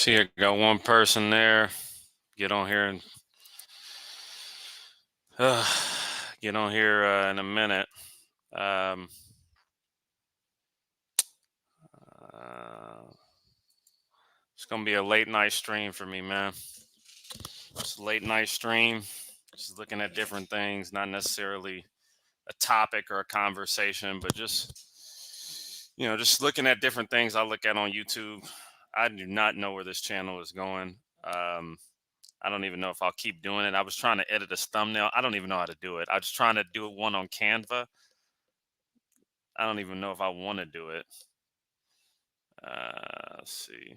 See, I got one person there. Get on here and uh, get on here in a minute. Um, it's gonna be a late night stream for me, man. It's a late night stream. Just looking at different things, not necessarily a topic or a conversation, but just looking at different things I look at on YouTube. I do not know where this channel is going. I don't even know if I'll keep doing it. I was trying to edit this thumbnail. I don't even know how to do it. I was trying to do one on Canva. I don't even know if I want to do it. Let's see.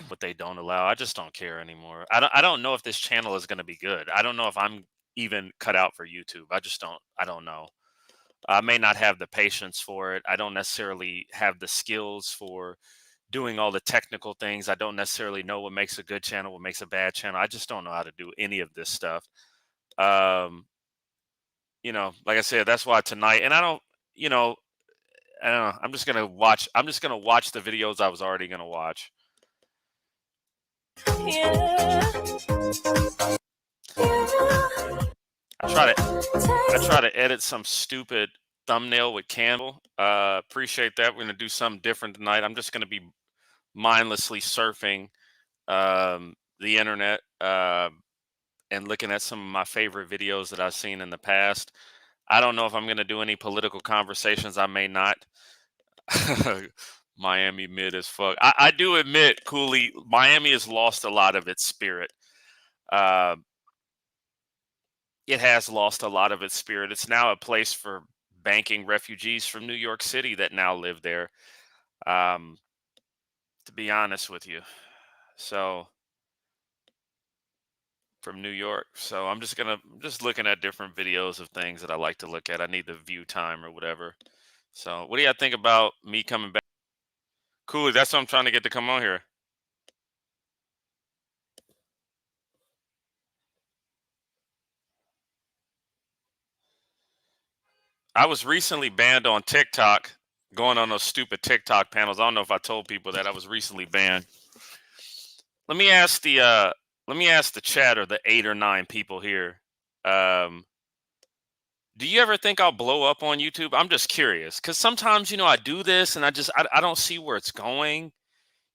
What they don't allow. I just don't care anymore. I don't know if this channel is going to be good. I don't know if I'm even cut out for YouTube. I don't know. I may not have the patience for it. I don't necessarily have the skills for doing all the technical things. I don't necessarily know what makes a good channel, what makes a bad channel. I just don't know how to do any of this stuff. Like I said, that's why tonight, and I don't know. I'm just gonna watch the videos I was already gonna watch. I try to edit some stupid thumbnail with Canva. Appreciate that. We're gonna do something different tonight. I'm just gonna be mindlessly surfing the internet and looking at some of my favorite videos that I've seen in the past. I don't know if I'm gonna do any political conversations. I may not. Miami mid as fuck. I do admit, Cooley, Miami has lost a lot of its spirit. It has lost a lot of its spirit. It's now a place for banking refugees from New York City that now live there. To be honest with you, so from New York. So I'm just looking at different videos of things that I like to look at. I need the view time or whatever. So what do y'all think about me coming back? Cool. That's what I'm trying to get to come on here. I was recently banned on TikTok, going on those stupid TikTok panels. I don't know if I told people that I was recently banned. Let me ask the chat, or the 8 or 9 people here. Do you ever think I'll blow up on YouTube? I'm just curious, because sometimes, I do this and I don't see where it's going.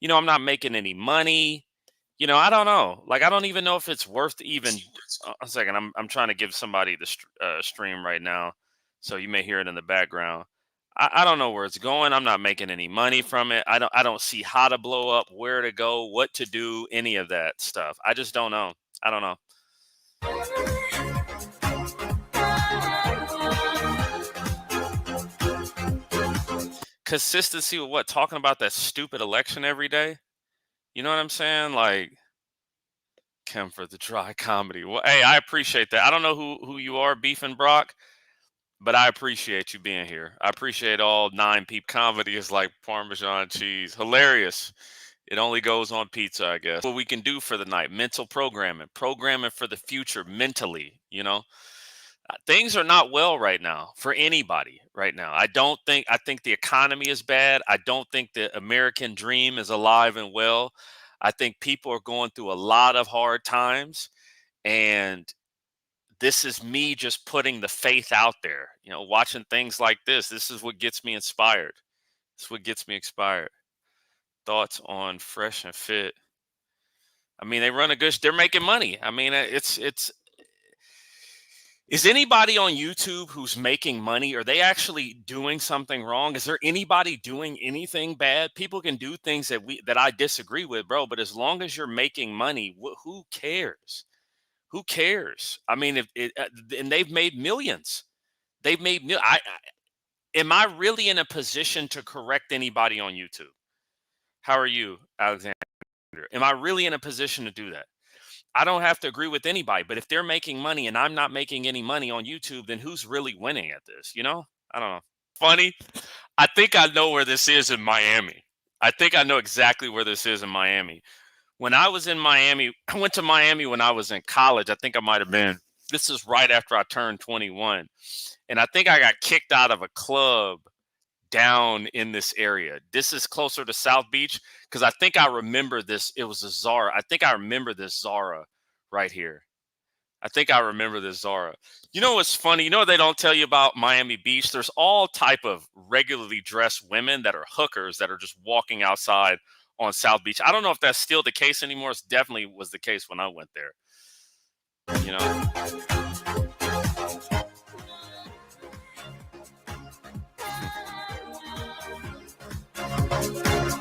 I'm not making any money. I don't know. Like, I don't even know if it's worth even. A second, I'm trying to give somebody the stream right now, so you may hear it in the background. I don't know where it's going. I'm not making any money from it. I don't see how to blow up, where to go, what to do, any of that stuff. I just don't know. I don't know. Consistency with what? Talking about that stupid election every day? You know what I'm saying? Like, come for the dry comedy. Well, hey, I appreciate that. I don't know who you are, Beef and Brock, but I appreciate you being here. I appreciate all 9 people. Comedy is like Parmesan cheese. Hilarious. It only goes on pizza, I guess. What we can do for the night: mental programming for the future mentally. Things are not well right now for anybody right now. I think the economy is bad. I don't think the American dream is alive and well. I think people are going through a lot of hard times, and this is me just putting the faith out there. Watching things like this. This is what gets me inspired. This is what gets me inspired. Thoughts on Fresh and Fit? I mean, they run a good. They're making money. I mean, it's. Is anybody on YouTube who's making money? Are they actually doing something wrong? Is there anybody doing anything bad? People can do things that I disagree with, bro. But as long as you're making money, who cares? Who cares? I mean, and they've made millions. They've made. Am I really in a position to correct anybody on YouTube? How are you, Alexander? Am I really in a position to do that? I don't have to agree with anybody, but if they're making money and I'm not making any money on YouTube, then who's really winning at this? I don't know. Funny. I think I know where this is in Miami. I think I know exactly where this is in Miami. When I was in Miami, I went to Miami when I was in college. I think I might have been. This is right after I turned 21. And I think I got kicked out of a club down in this area. This is closer to South Beach because I think I remember this. It was a Zara. I think I remember this Zara right here. I think I remember this Zara. You know what's funny? You know what they don't tell you about Miami Beach? There's all type of regularly dressed women that are hookers that are just walking outside on South Beach. I don't know if that's still the case anymore. It definitely was the case when I went there. You know,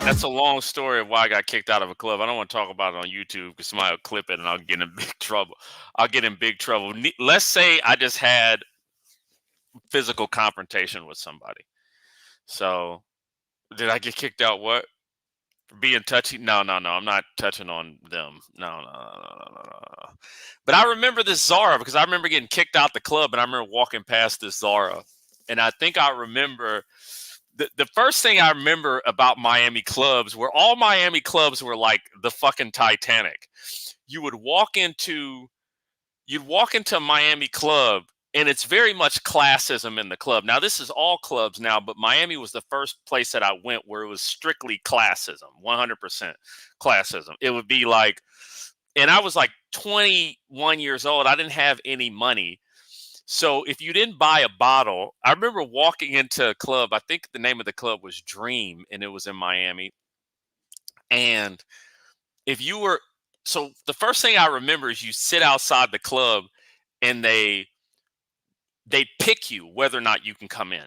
that's a long story of why I got kicked out of a club. I don't want to talk about it on YouTube because somebody will clip it and I'll get in big trouble. I'll get in big trouble. Let's say I just had physical confrontation with somebody. So did I get kicked out? What? For being touchy? No. I'm not touching on them. No. But I remember this Zara because I remember getting kicked out the club and I remember walking past this Zara. And I think I remember the first thing I remember about Miami clubs were all Miami clubs were like the fucking Titanic. You'd walk into a Miami club and it's very much classism in the club. Now this is all clubs now, but Miami was the first place that I went where it was strictly classism, 100% classism. It would be like, and I was like 21 years old. I didn't have any money. So if you didn't buy a bottle, I remember walking into a club. I think the name of the club was Dream, and it was in Miami. And if you were, so the first thing I remember is you sit outside the club, and they pick you whether or not you can come in.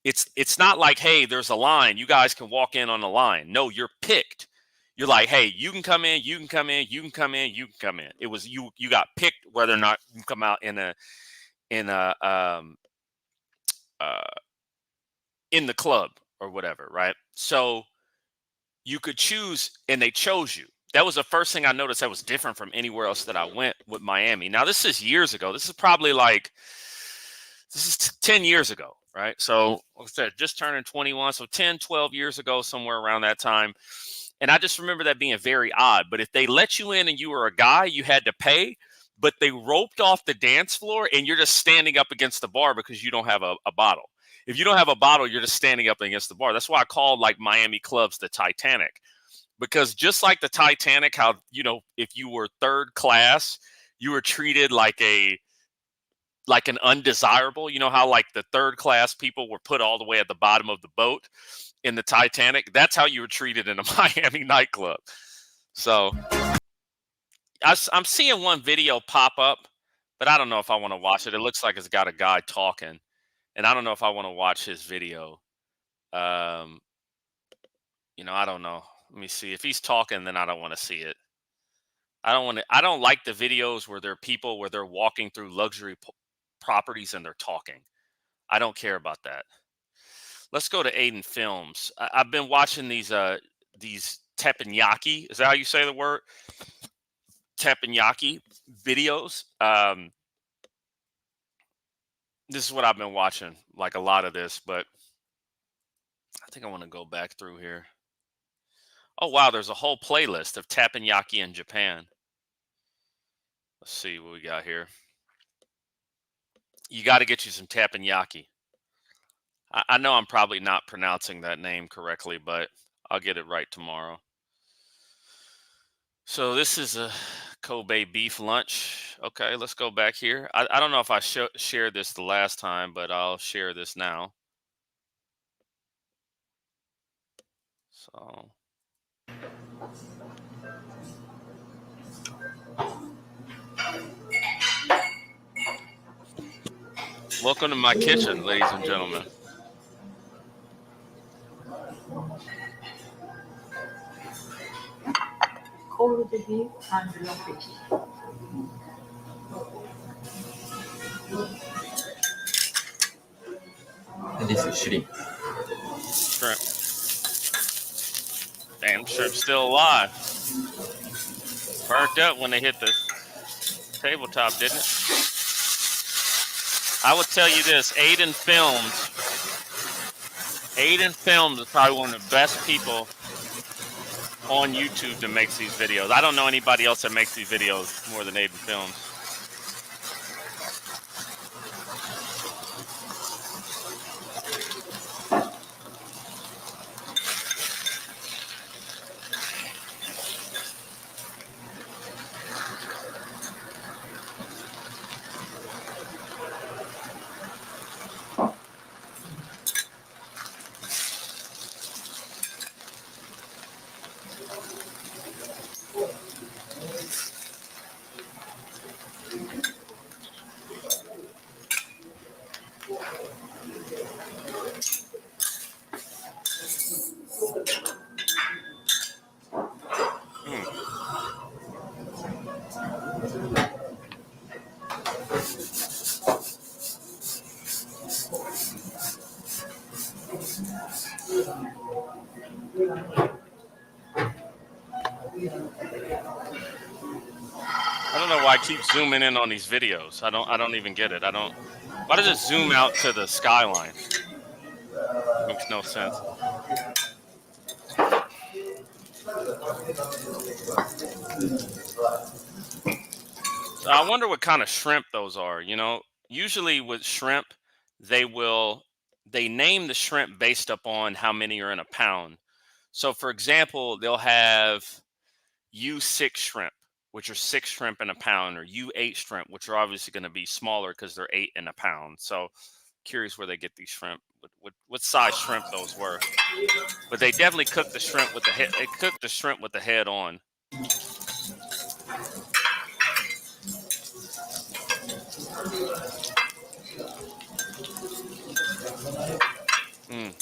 It's not like, hey, there's a line. You guys can walk in on the line. No, you're picked. You're like, hey, you can come in, you can come in, you can come in, you can come in. It was you got picked whether or not you come out in a uh, in the club or whatever, right? So you could choose, and they chose you. That was the first thing I noticed that was different from anywhere else that I went with Miami. Now this is years ago. This is probably like 10 years ago, right? So like I said, just turning 21, so 10, 12 years ago, somewhere around that time. And I just remember that being very odd. But if they let you in and you were a guy, you had to pay. But they roped off the dance floor and you're just standing up against the bar because you don't have a bottle. If you don't have a bottle, you're just standing up against the bar. That's why I called like Miami clubs the Titanic. Because just like the Titanic, how, you know, if you were third class, you were treated like an undesirable. You know how like the third class people were put all the way at the bottom of the boat in the Titanic? That's how you were treated in a Miami nightclub. So I'm seeing one video pop up, but I don't know if I want to watch it. It looks like it's got a guy talking, and I don't know if I want to watch his video. Um, I don't know. Let me see. If he's talking, then I don't want to see it. I don't like the videos where there are people where they're walking through luxury properties and they're talking. I don't care about that. Let's go to Aiden Films. I've been watching these teppanyaki. Is that how you say the word? Teppanyaki videos. This is what I've been watching, like a lot of this, but I think I want to go back through here. Oh, wow, there's a whole playlist of teppanyaki in Japan. Let's see what we got here. You got to get you some teppanyaki. I know I'm probably not pronouncing that name correctly, but I'll get it right tomorrow. So this is a Kobe beef lunch. Okay, let's go back here. I don't know if I shared this the last time, but I'll share this now. So welcome to my kitchen, ladies and gentlemen. Cold beef and fish. And this is shrimp. Shrimp. Damn, shrimp's still alive. Burnt up when they hit the tabletop, didn't it? I would tell you this, Aiden Films is probably one of the best people on YouTube that makes these videos. I don't know anybody else that makes these videos more than Aiden Films. Hmm. I don't know why I keep zooming in on these videos. I don't even get it. I don't Why does it zoom out to the skyline? Makes no sense. So I wonder what kind of shrimp those are, you know? Usually with shrimp, they will they name the shrimp based upon how many are in a pound. So for example, they'll have U6 shrimp, which are 6 shrimp in a pound, or U8 shrimp, which are obviously going to be smaller because they're 8 in a pound. So curious where they get these shrimp, what size shrimp those were. But they definitely cooked the shrimp with the head. They cooked the shrimp with the head on. Mm,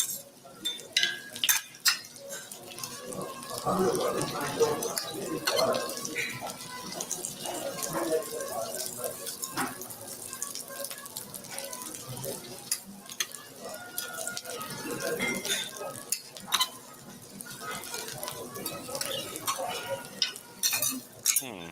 hmm.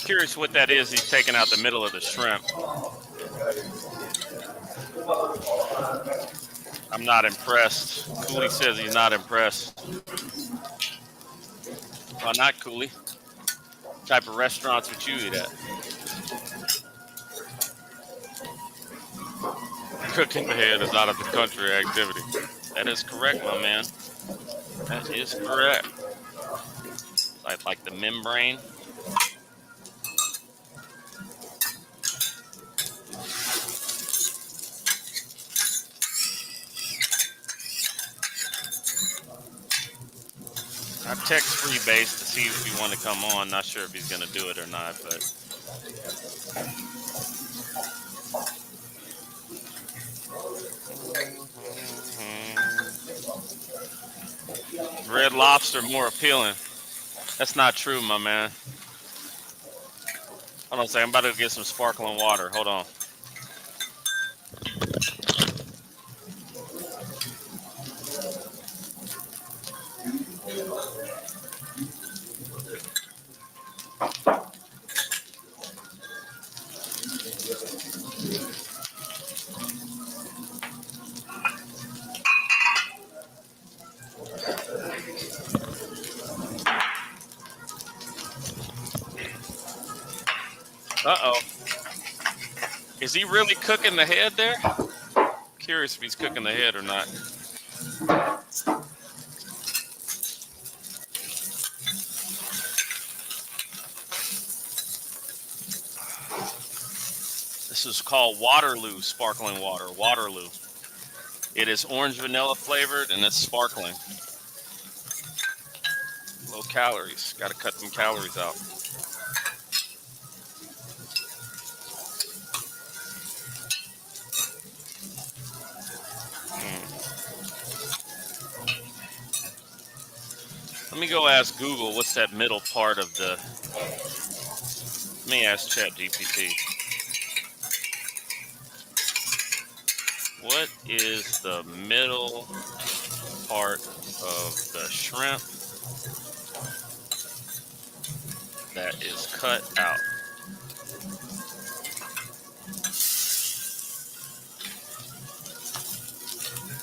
Curious what that is. He's taking out the middle of the shrimp. I'm not impressed. Cooley says he's not impressed. Why not, Cooley? Type of restaurants would you eat at? Cooking the head is out of the country activity. That is correct, my man. That is correct. Like the membrane. I text Freebase to see if he want to come on. Not sure if he's going to do it or not, but Red Lobster more appealing. That's not true, my man. Hold on a second. I'm about to get some sparkling water. Hold on. Uh-oh. Is he really cooking the head there? Curious if he's cooking the head or not. This is called Waterloo sparkling water. Waterloo. It is orange vanilla flavored and it's sparkling. Low calories. Got to cut them calories out. Mm. Let me go ask Google what's that middle part of the. Let me ask ChatGPT. What is the middle part of the shrimp that is cut out?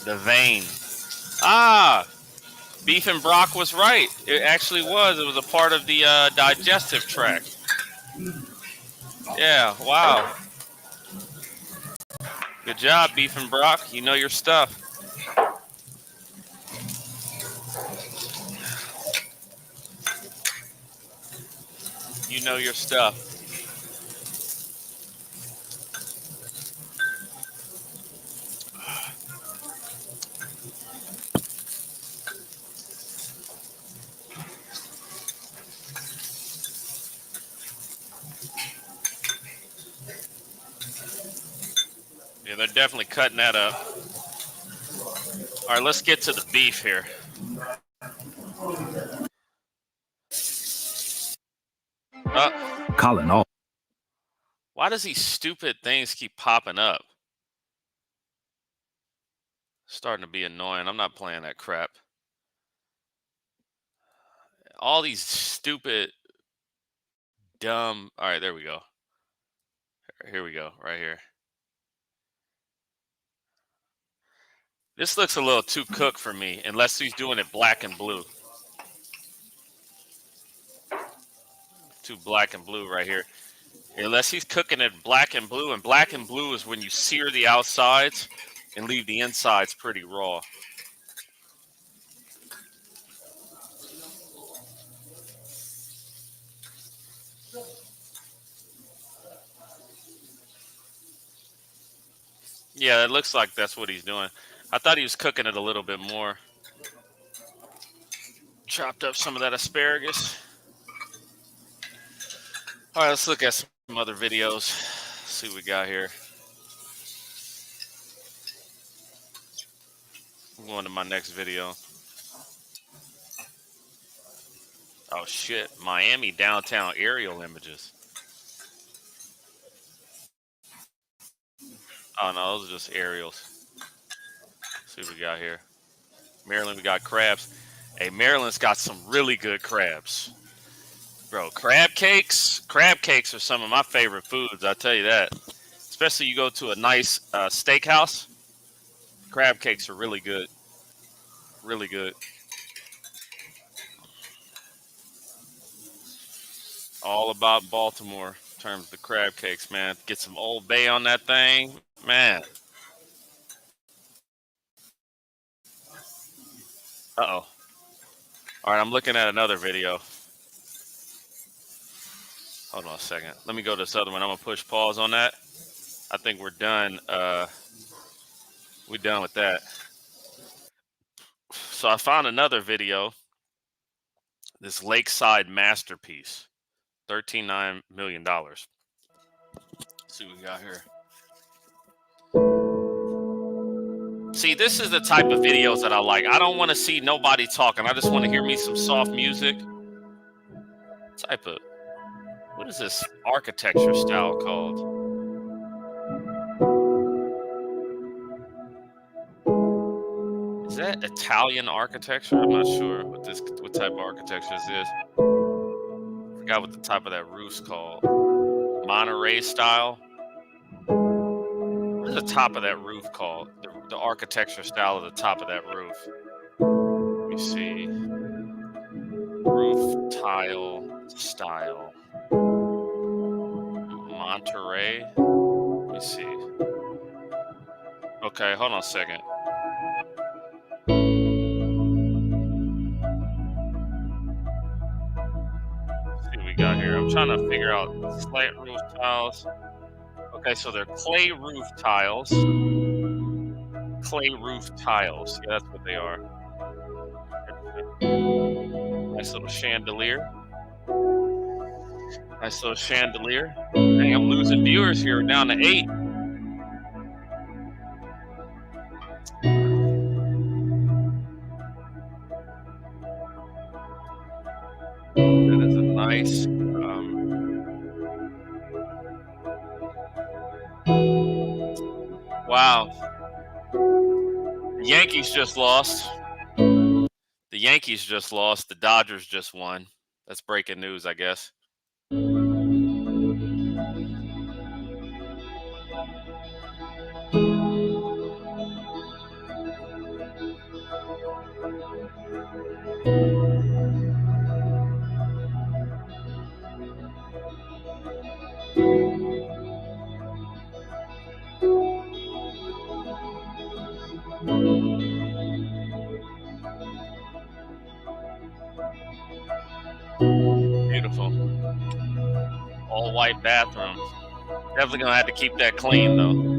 The vein. Ah, beef and brock was right. It actually was. It was a part of the digestive tract. Yeah. Wow. Good job, beef and brock. You know your stuff. You know your stuff. Yeah, they're definitely cutting that up. All right, let's get to the beef here. Colin, all Why does these stupid things keep popping up? Starting to be annoying. I'm not playing that crap. All these stupid, dumb. All right, there we go. Here we go, right here. This looks a little too cooked for me, unless he's doing it black and blue. Too black and blue right here. Unless he's cooking it black and black and blue is when you sear the outsides and leave the insides pretty raw. Yeah, it looks like that's what he's doing. I thought he was cooking it a little bit more. Chopped up some of that asparagus. All right, let's look at some other videos. See what we got here. I'm going to my next video. Oh shit, Miami downtown aerial images. Oh no, those are just aerials. See what we got here. Maryland, we got crabs. Hey, Maryland's got some really good crabs. Bro, crab cakes? Crab cakes are some of my favorite foods, I'll tell you that. Especially you go to a nice steakhouse. Crab cakes are really good. Really good. All about Baltimore in terms of the crab cakes, man. Get some Old Bay on that thing. Man. Uh-oh. All right, I'm looking at another video. Hold on a second. Let me go to this other one. I'm going to push pause on that. I think we're done. We're done with that. So I found another video. This lakeside masterpiece. $13.9 million. Let's see what we got here. See, this is the type of videos that I like. I don't want to see nobody talking. I just want to hear me some soft music. Type of, what is this architecture style called? Is that Italian architecture? I'm not sure what type of architecture this is. I forgot what the type of that roof's called. Monterey style. What is the top of that roof called? The architecture style of the top of that roof. Let me see. Roof tile style. Monterey. Let me see. Okay, hold on a second. Let's see what we got here. I'm trying to figure out slant roof tiles. Okay, so they're clay roof tiles. Clay roof tiles. Yeah, that's what they are. Nice little chandelier. Nice little chandelier. Dang, I'm losing viewers here. We're down to 8. That is a nice. Wow. The Yankees just lost. The Yankees just lost. The Dodgers just won. That's breaking news, I guess. Beautiful. All white bathroom. Definitely gonna have to keep that clean though.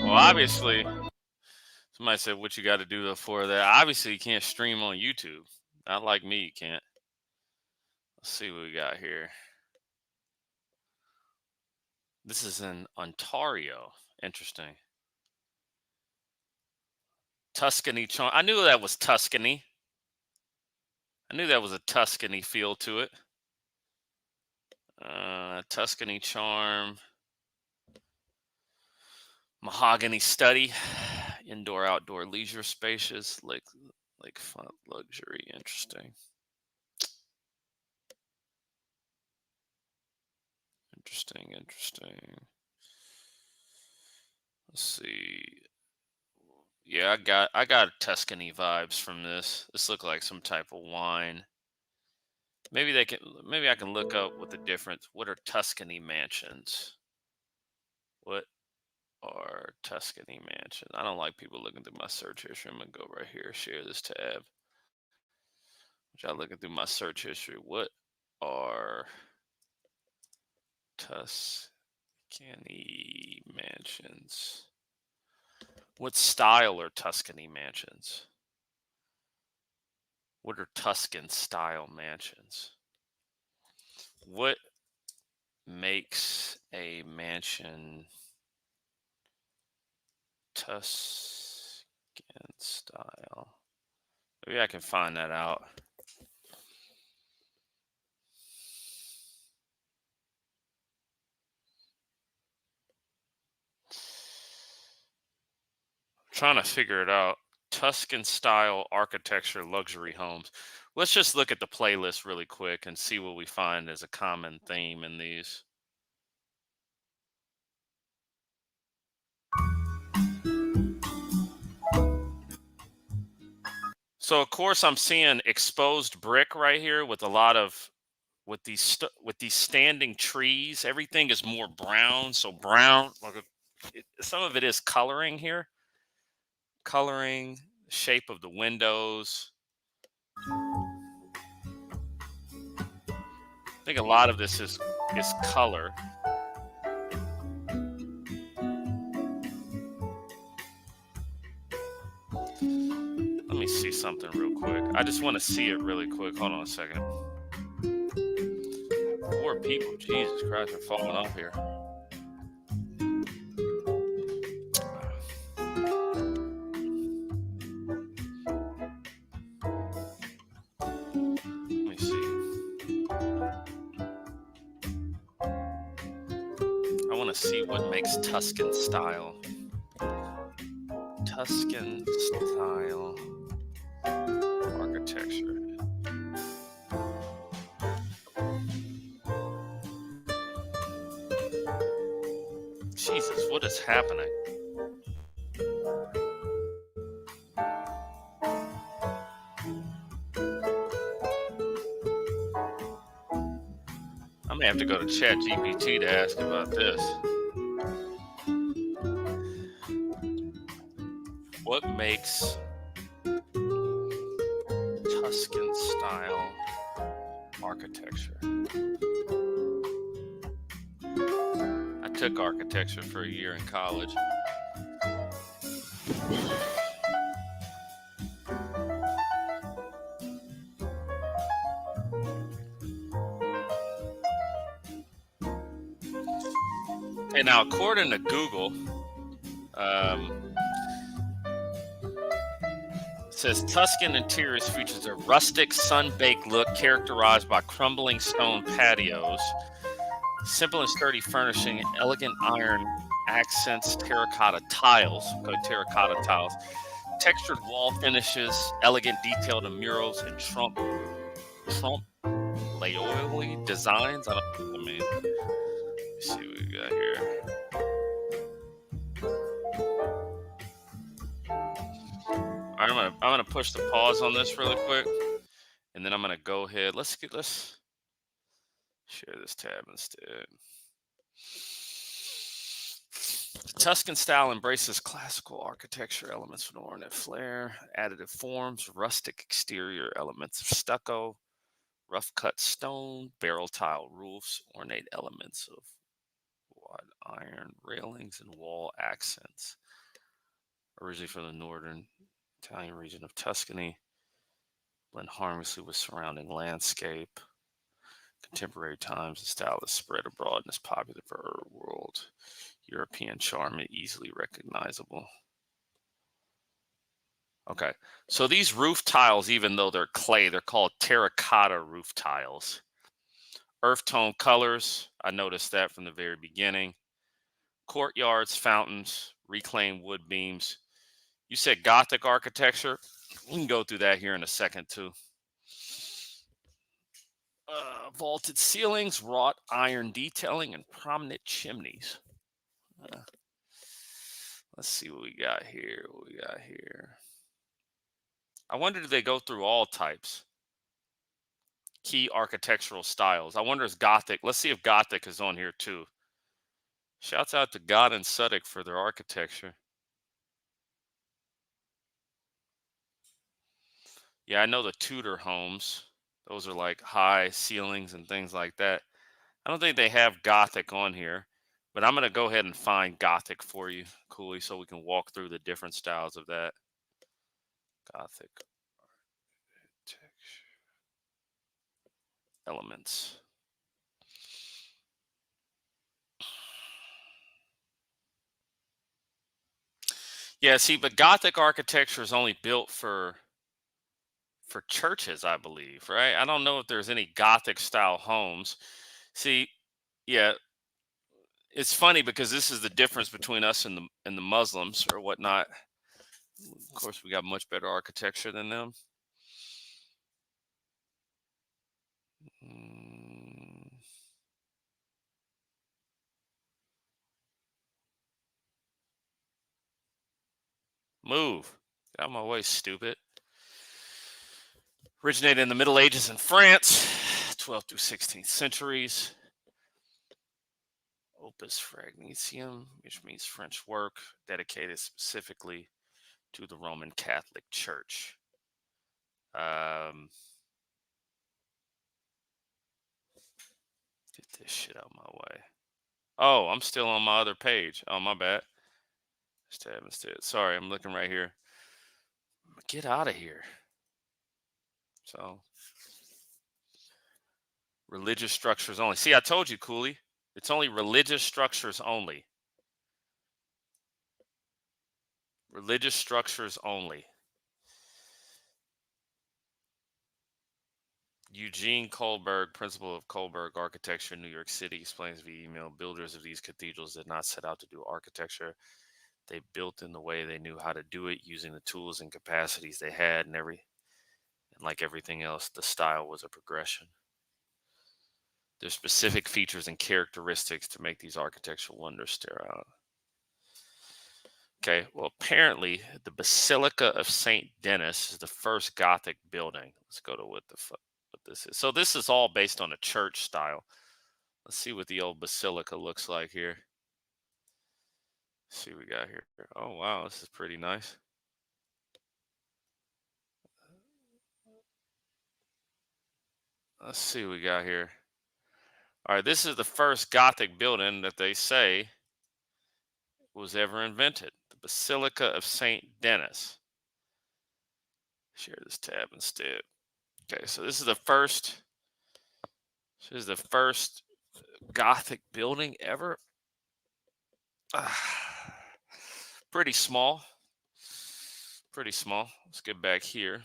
Well, obviously, somebody said what you got to do for that. Obviously, you can't stream on YouTube. Not like me, you can't. Let's see what we got here. This is in Ontario. Interesting. Tuscany charm. I knew that was Tuscany. I knew that was a Tuscany feel to it. Tuscany charm. Mahogany study. Indoor outdoor leisure spacious. Lakefront luxury. Interesting. Interesting. Let's see. Yeah, I got Tuscany vibes from this. This looked like some type of wine. Maybe I can look up what the difference. What are Tuscany mansions? What are Tuscany mansions? I don't like people looking through my search history. I'm gonna go right here, share this tab. Which I looking through my search history. What are Tuscany mansions? What style are Tuscany mansions? What are Tuscan style mansions? What makes a mansion Tuscan style? Maybe I can find that out. I'm trying to figure it out. Tuscan style architecture luxury homes. Let's just look at the playlist really quick and see what we find as a common theme in these. So of course I'm seeing exposed brick right here with a lot of with these standing trees. Everything is more brown, so brown some of it is coloring here. Coloring, shape of the windows. I think a lot of this is color. Let me see something real quick. I just want to see it really quick. Hold on a second. Poor people, Jesus Christ, are falling off here. Let me see. I want to see what makes Tuscan style. Tuscan style architecture. Jesus, what is happening? I may have to go to Chat GPT to ask about this. What makes Tuscan style architecture? I took architecture for a year in college. And now, according to Google, says Tuscan interiors features a rustic, sun-baked look characterized by crumbling stone patios, simple and sturdy furnishing, elegant iron accents, terracotta tiles, okay, terracotta tiles, textured wall finishes, elegant detailed murals, and Trump layoily designs. I don't know what that means. Let's see what we got here. All right, I'm gonna push the pause on this really quick, and then I'm gonna go ahead. Let's share this tab instead. The Tuscan style embraces classical architecture elements with ornate flair, additive forms, rustic exterior elements of stucco, rough cut stone, barrel tile roofs, ornate elements of wrought iron railings, and wall accents. Originally from the northern Italian region of Tuscany, blend harmlessly with surrounding landscape. Contemporary times, the style is spread abroad and is popular for world European charm and easily recognizable. Okay, so these roof tiles, even though they're clay, they're called terracotta roof tiles. Earth tone colors, I noticed that from the very beginning. Courtyards, fountains, reclaimed wood beams. You said Gothic architecture. We can go through that here in a second, too. Vaulted ceilings, wrought iron detailing, and prominent chimneys. Uh, let's see what we got here. What we got here. I wonder, do they go through all types? Key architectural styles. I wonder if Gothic. Let's see if Gothic is on here too. Shouts out to God and Suddick for their architecture. Yeah, I know the Tudor homes. Those are like high ceilings and things like that. I don't think they have Gothic on here, but I'm going to go ahead and find Gothic for you, Cooley, so we can walk through the different styles of that. Gothic architecture elements. Yeah, see, but Gothic architecture is only built for churches, I believe, right? I don't know if there's any Gothic style homes. See, yeah, it's funny because this is the difference between us and the Muslims or whatnot. Of course, we got much better architecture than them. Mm, move. Get out of my way, stupid. Originated in the Middle Ages in France, 12th through 16th centuries. Opus Fragnicium, which means French work, dedicated specifically to the Roman Catholic Church. Um, get this shit out of my way. Oh, I'm still on my other page. Oh, my bad. Tab instead. Sorry, I'm looking right here. Get out of here. So, religious structures only. See, I told you, Cooley. It's only religious structures only. Religious structures only. Eugene Kohlberg, principal of Kohlberg Architecture in New York City, explains via email builders of these cathedrals did not set out to do architecture. They built in the way they knew how to do it using the tools and capacities they had, and like everything else, the style was a progression. There's specific features and characteristics to make these architectural wonders stand out. Okay, well, apparently the Basilica of St. Denis is the first Gothic building. Let's go to what this is. So this is all based on a church style. Let's see what the old basilica looks like here. Let's see what we got here. Oh, wow, this is pretty nice. Let's see what we got here. All right, this is the first Gothic building that they say was ever invented. The Basilica of St. Denis. Share this tab instead. Okay, so this is the first. This is the first Gothic building ever. Pretty small. Pretty small. Let's get back here.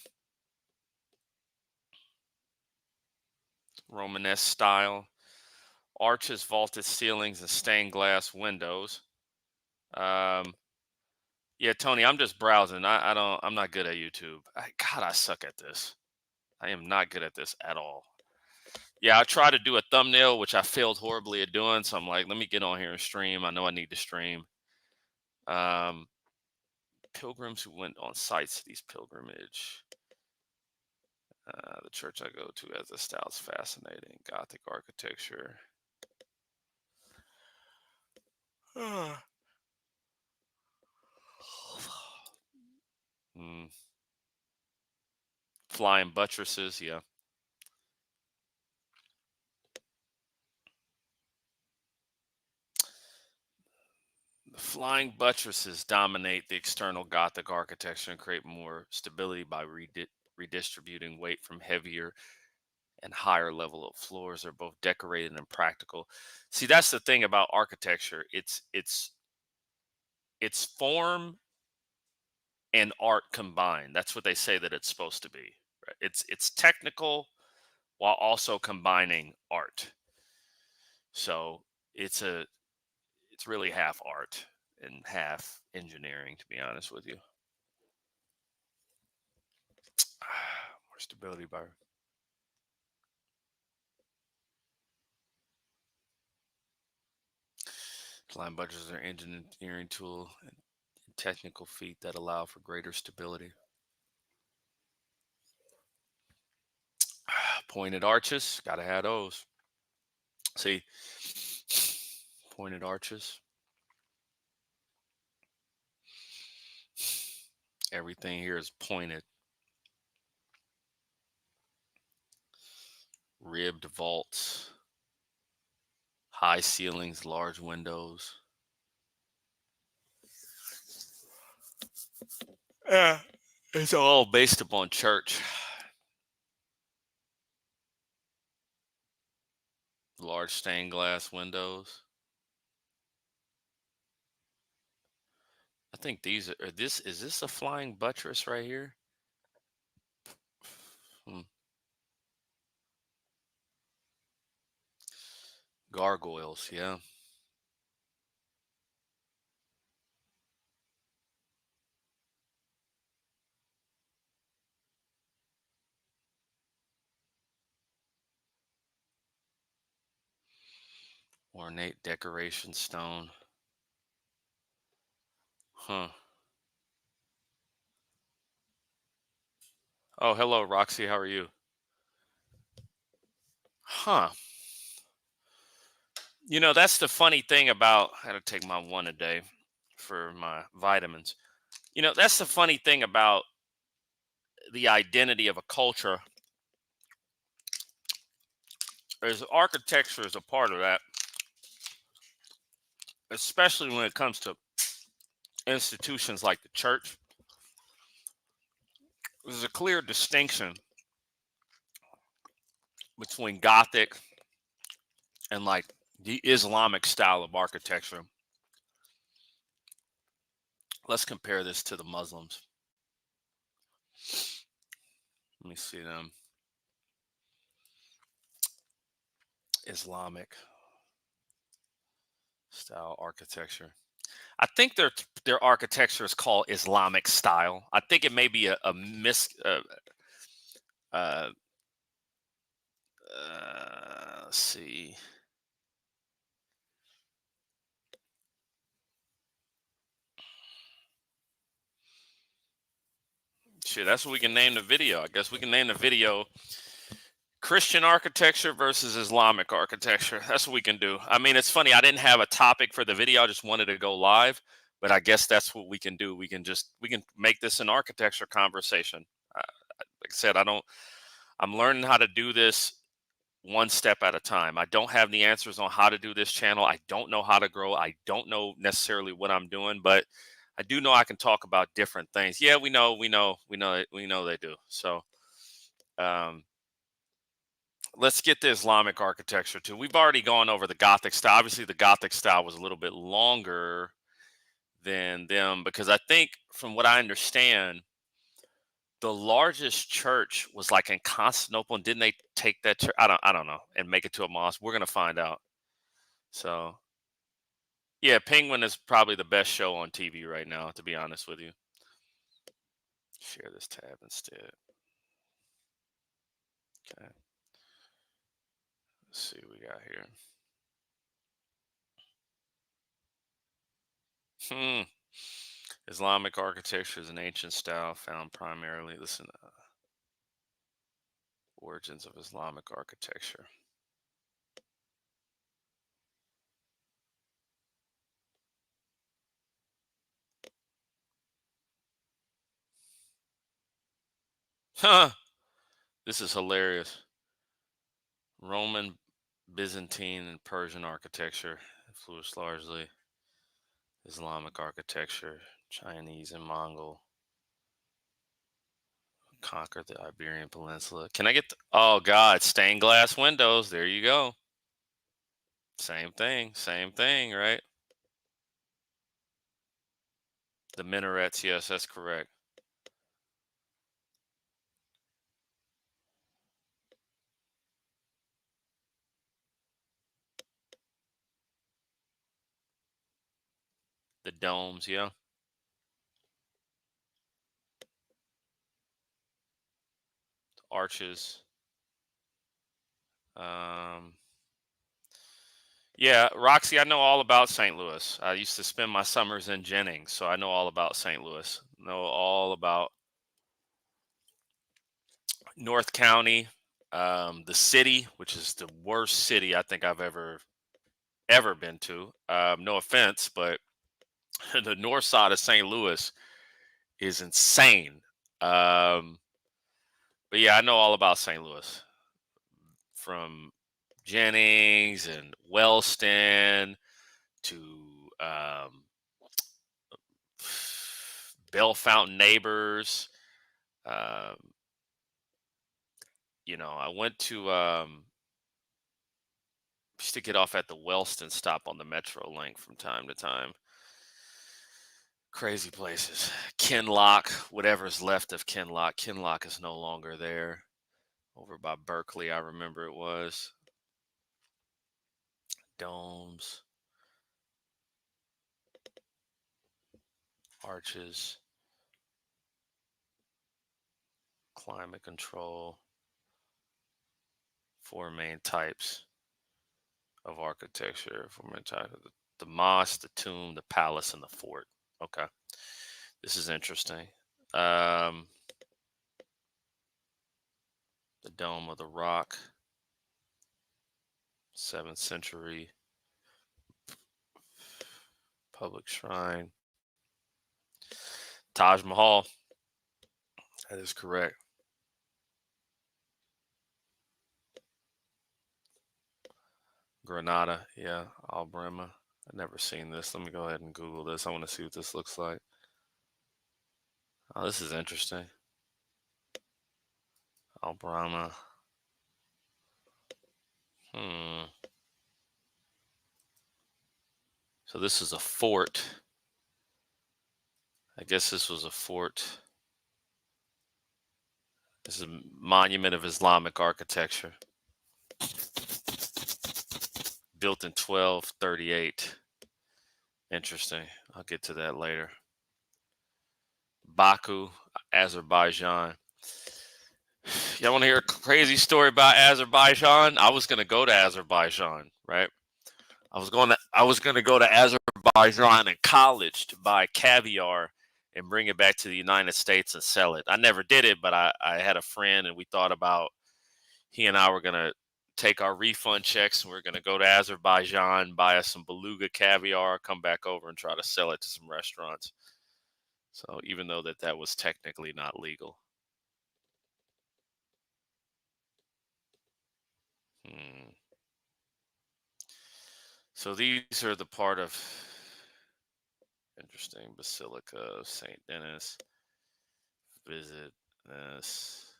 Romanesque style. Arches, vaulted ceilings, and stained glass windows. Um, yeah, Tony, I'm just browsing. I'm not good at YouTube. God, I suck at this. I am not good at this at all. Yeah, I tried to do a thumbnail, which I failed horribly at doing. So I'm like, let me get on here and stream. I know I need to stream. Um, Pilgrims who went on sites to these pilgrimage. The church I go to has the style's fascinating. Gothic architecture. Mm, flying buttresses, yeah. The flying buttresses dominate the external Gothic architecture and create more stability by redistributing weight from heavier and higher level of floors. Are both decorated and practical. See, that's the thing about architecture. It's form and art combined. That's what they say that it's supposed to be. Right? It's technical while also combining art. So it's a it's really half art and half engineering, to be honest with you. More stability by line budgets are engineering tool and technical feat that allow for greater stability. Pointed arches, gotta have those. See, pointed arches. Everything here is pointed. Ribbed vaults, high ceilings, large windows. Yeah, it's all based upon church. Large stained glass windows. I think these are this is this a flying buttress right here? Hmm. Gargoyles, yeah. Ornate decoration stone. Huh. Oh, hello, Roxy. How are you? Huh. You know, that's the funny thing about I gotta take my one a day for my vitamins. You know, that's the funny thing about the identity of a culture is architecture is a part of that, especially when it comes to institutions like the church. There's a clear distinction between Gothic and like the Islamic style of architecture. Let's compare this to the Muslims. Let me see them. Islamic style architecture. I think their architecture is called Islamic style. I think it may be a mis. Uh, let's see. Shit, that's what we can name the video. I guess we can name the video Christian architecture versus Islamic architecture. That's what we can do. I mean, it's funny. I didn't have a topic for the video. I just wanted to go live, but I guess that's what we can do. We can make this an architecture conversation. Like I said, I'm learning how to do this one step at a time. I don't have the answers on how to do this channel. I don't know how to grow. I don't know necessarily what I'm doing, but I do know I can talk about different things. Yeah, we know they do. So, um, let's get the Islamic architecture too. We've already gone over the Gothic style. Obviously, the Gothic style was a little bit longer than them because I think, from what I understand, The largest church was like in Constantinople, and didn't they take that church? I don't know, and make it to a mosque. We're gonna find out. So yeah, Penguin is probably the best show on TV right now, to be honest with you. Share this tab instead. Okay, let's see what we got here. Hmm. Islamic architecture is an ancient style found primarily. Listen, origins of Islamic architecture. Huh. This is hilarious. Roman, Byzantine, and Persian architecture influenced largely Islamic architecture. Chinese and Mongol conquered the Iberian Peninsula. Can I get oh God, stained glass windows. There you go. Same thing, right? The minarets, yes, that's correct. The domes, yeah. Arches. Um, yeah, Roxy, I know all about St. Louis. I used to spend my summers in Jennings, so I know all about St. Louis. Know all about North County, the city, which is the worst city I think I've ever been to. No offense, but the north side of St. Louis is insane. Um, but yeah, I know all about St. Louis from Jennings and Wellston to Bell Fountain Neighbors. Um, I went to used to get off at the Wellston stop on the Metro Link from time to time. Crazy places. Kinlock, whatever's left of Kinlock. Kinlock is no longer there. Over by Berkeley, I remember it was. Domes, arches, climate control. Four main types of architecture. Four main types. The mosque, the tomb, the palace, and the fort. Okay. This is interesting. Um, the Dome of the Rock, 7th century public shrine. Taj Mahal. That is correct. Granada. Yeah. Albrema. I've never seen this. Let me go ahead and Google this. I want to see what this looks like. Oh, this is interesting. Albrama. Hmm. So this is a fort. I guess this was a fort. This is a monument of Islamic architecture. Built in 1238. Interesting. I'll get to that later. Baku, Azerbaijan. Y'all want to hear a crazy story about Azerbaijan? I was gonna go to Azerbaijan, right? I was gonna go to Azerbaijan in college to buy caviar and bring it back to the United States and sell it. I never did it, but I had a friend and we thought about he and I were gonna take our refund checks and we are gonna go to Azerbaijan, buy us some beluga caviar, come back over and try to sell it to some restaurants. So even though that was technically not legal. Hmm. So these are the part of interesting Basilica of Saint Denis. Visit this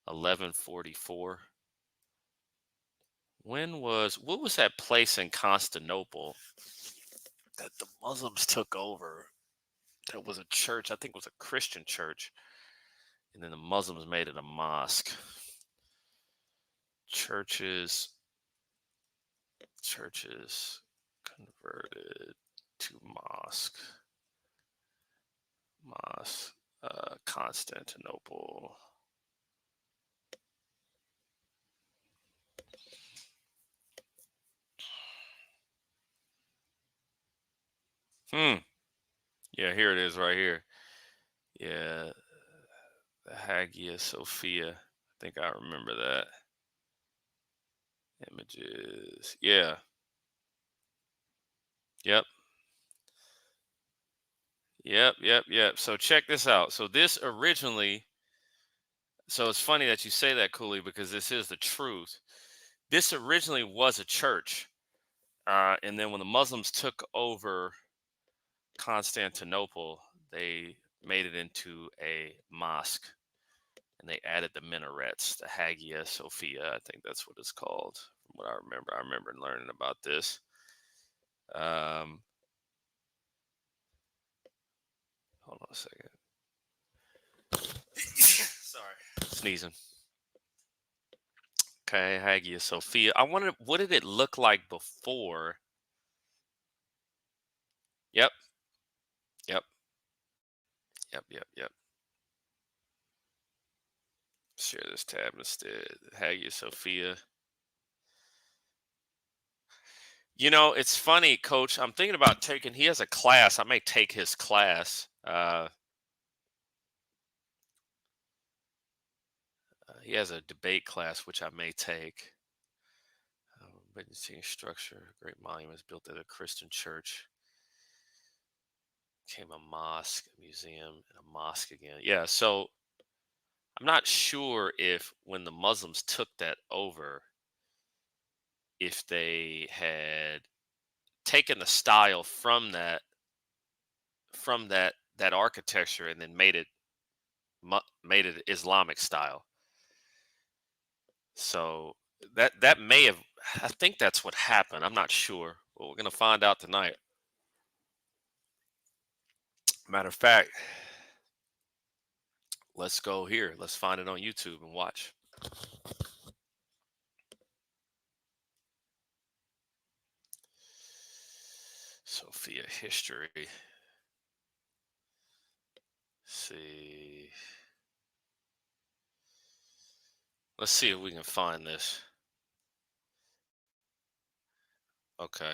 1144. What was that place in Constantinople that the Muslims took over? that was a church. I think it was a Christian church, and then the Muslims made it a mosque. Churches, churches converted to mosque. Mosque, Constantinople. Hmm. Yeah, here it is right here. Yeah, the Hagia Sophia. I think I remember that. Images. Yeah. Yep. Yep. So check this out. So this originally, so it's funny that you say that, Cooley, because this is the truth. This originally was a church. And then when the Muslims took over Constantinople, they made it into a mosque and they added the minarets, the Hagia Sophia. I think that's what it's called. From what I remember, learning about this. Um, Hold on a second. Sorry, sneezing. Okay, Hagia Sophia. I wonder what did it look like before? Yep, yep, yep. Share this tab instead. Hagia Sophia. You know, it's funny, Coach. I'm thinking about taking. He has a class. I may take his class. He has a debate class, which I may take. Byzantine structure, great monuments built at a Christian church. Became a mosque, a museum, and a mosque again. Yeah, so I'm not sure if when the Muslims took that over, if they had taken the style from that architecture and then made it Islamic style. So that may have, I think that's what happened. I'm not sure, but we're gonna find out tonight. Matter of fact, let's go here. Let's find it on YouTube and watch. Sophia history. See. Let's see if we can find this. Okay.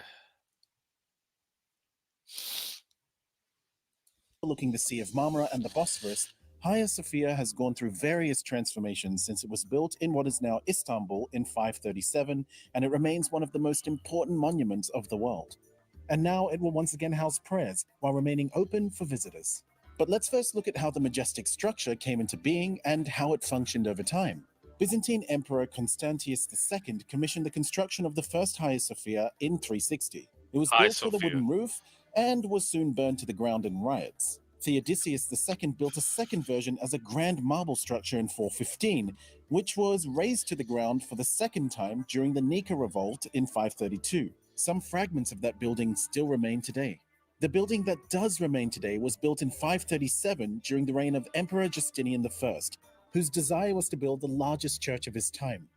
Looking the Sea of Marmara and the Bosphorus, Hagia Sophia has gone through various transformations since it was built in what is now Istanbul in 537, and it remains one of the most important monuments of the world. And now it will once again house prayers while remaining open for visitors. But let's first look at how the majestic structure came into being and how it functioned over time. Byzantine Emperor Constantius II commissioned the construction of the first Hagia Sophia in 360. It was Hi, built with a Sophia. wooden roof and was soon burned to the ground in riots. Theodosius II built a second version as a grand marble structure in 415, which was razed to the ground for the second time during the Nika Revolt in 532. Some fragments of that building still remain today. The building that does remain today was built in 537 during the reign of Emperor Justinian I, whose desire was to build the largest church of his time.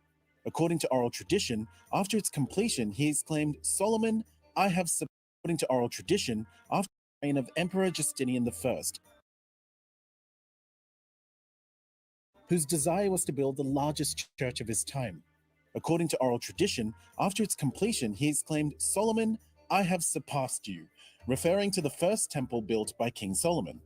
According to oral tradition, after its completion, he exclaimed, "Solomon, I have." According to oral tradition, after the reign of Emperor Justinian I, whose desire was to build the largest church of his time. According to oral tradition, after its completion, he exclaimed, "Solomon, I have surpassed you," referring to the first temple built by King Solomon.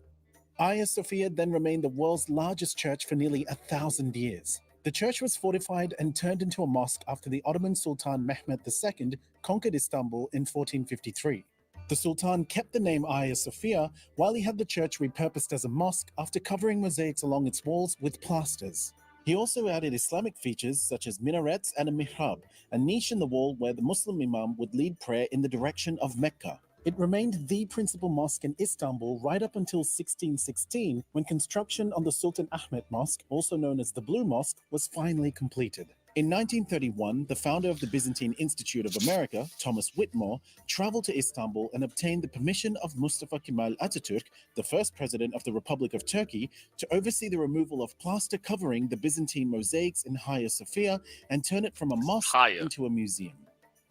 Hagia Sophia then remained the world's largest church for nearly 1,000 years. The church was fortified and turned into a mosque after the Ottoman Sultan Mehmed II conquered Istanbul in 1453. The Sultan kept the name Hagia Sophia while he had the church repurposed as a mosque after covering mosaics along its walls with plasters. He also added Islamic features such as minarets and a mihrab, a niche in the wall where the Muslim imam would lead prayer in the direction of Mecca. It remained the principal mosque in Istanbul right up until 1616, when construction on the Sultan Ahmet Mosque, also known as the Blue Mosque, was finally completed. In 1931, the founder of the Byzantine Institute of America, Thomas Whitmore, traveled to Istanbul and obtained the permission of Mustafa Kemal Ataturk, the first president of the Republic of Turkey, to oversee the removal of plaster covering the Byzantine mosaics in Hagia Sophia and turn it from a mosque Haya. into a museum.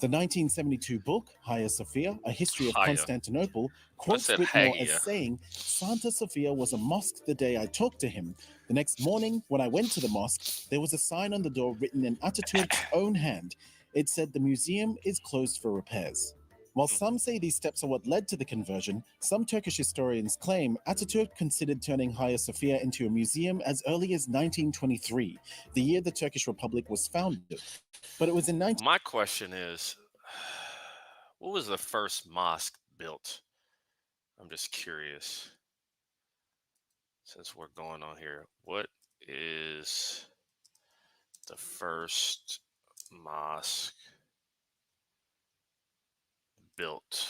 The 1972 book, Hagia Sophia, A History of Haya. Constantinople, I quotes said Whitmore as Hagia. saying, Santa Sophia was a mosque the day I talked to him. The next morning, when I went to the mosque, there was a sign on the door written in Ataturk's own hand. It said the museum is closed for repairs. While some say these steps are what led to the conversion, some Turkish historians claim Ataturk considered turning Hagia Sophia into a museum as early as 1923, the year the Turkish Republic was founded. But it was in 19... My question is, what was the first mosque built? I'm just curious. Since we're going on here, what is the first mosque built?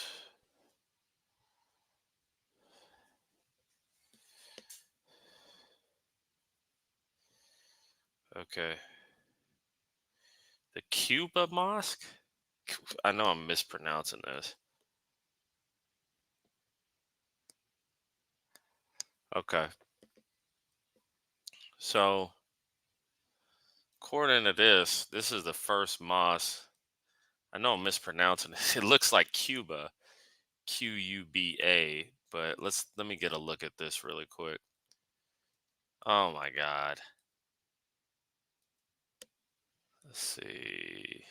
Okay. The Cuba Mosque? I know I'm mispronouncing this. Okay. So, according to this is the first mosque. I know I'm mispronouncing it. It looks like Cuba, Quba, but let me get a look at this really quick. Oh my God. Let's see.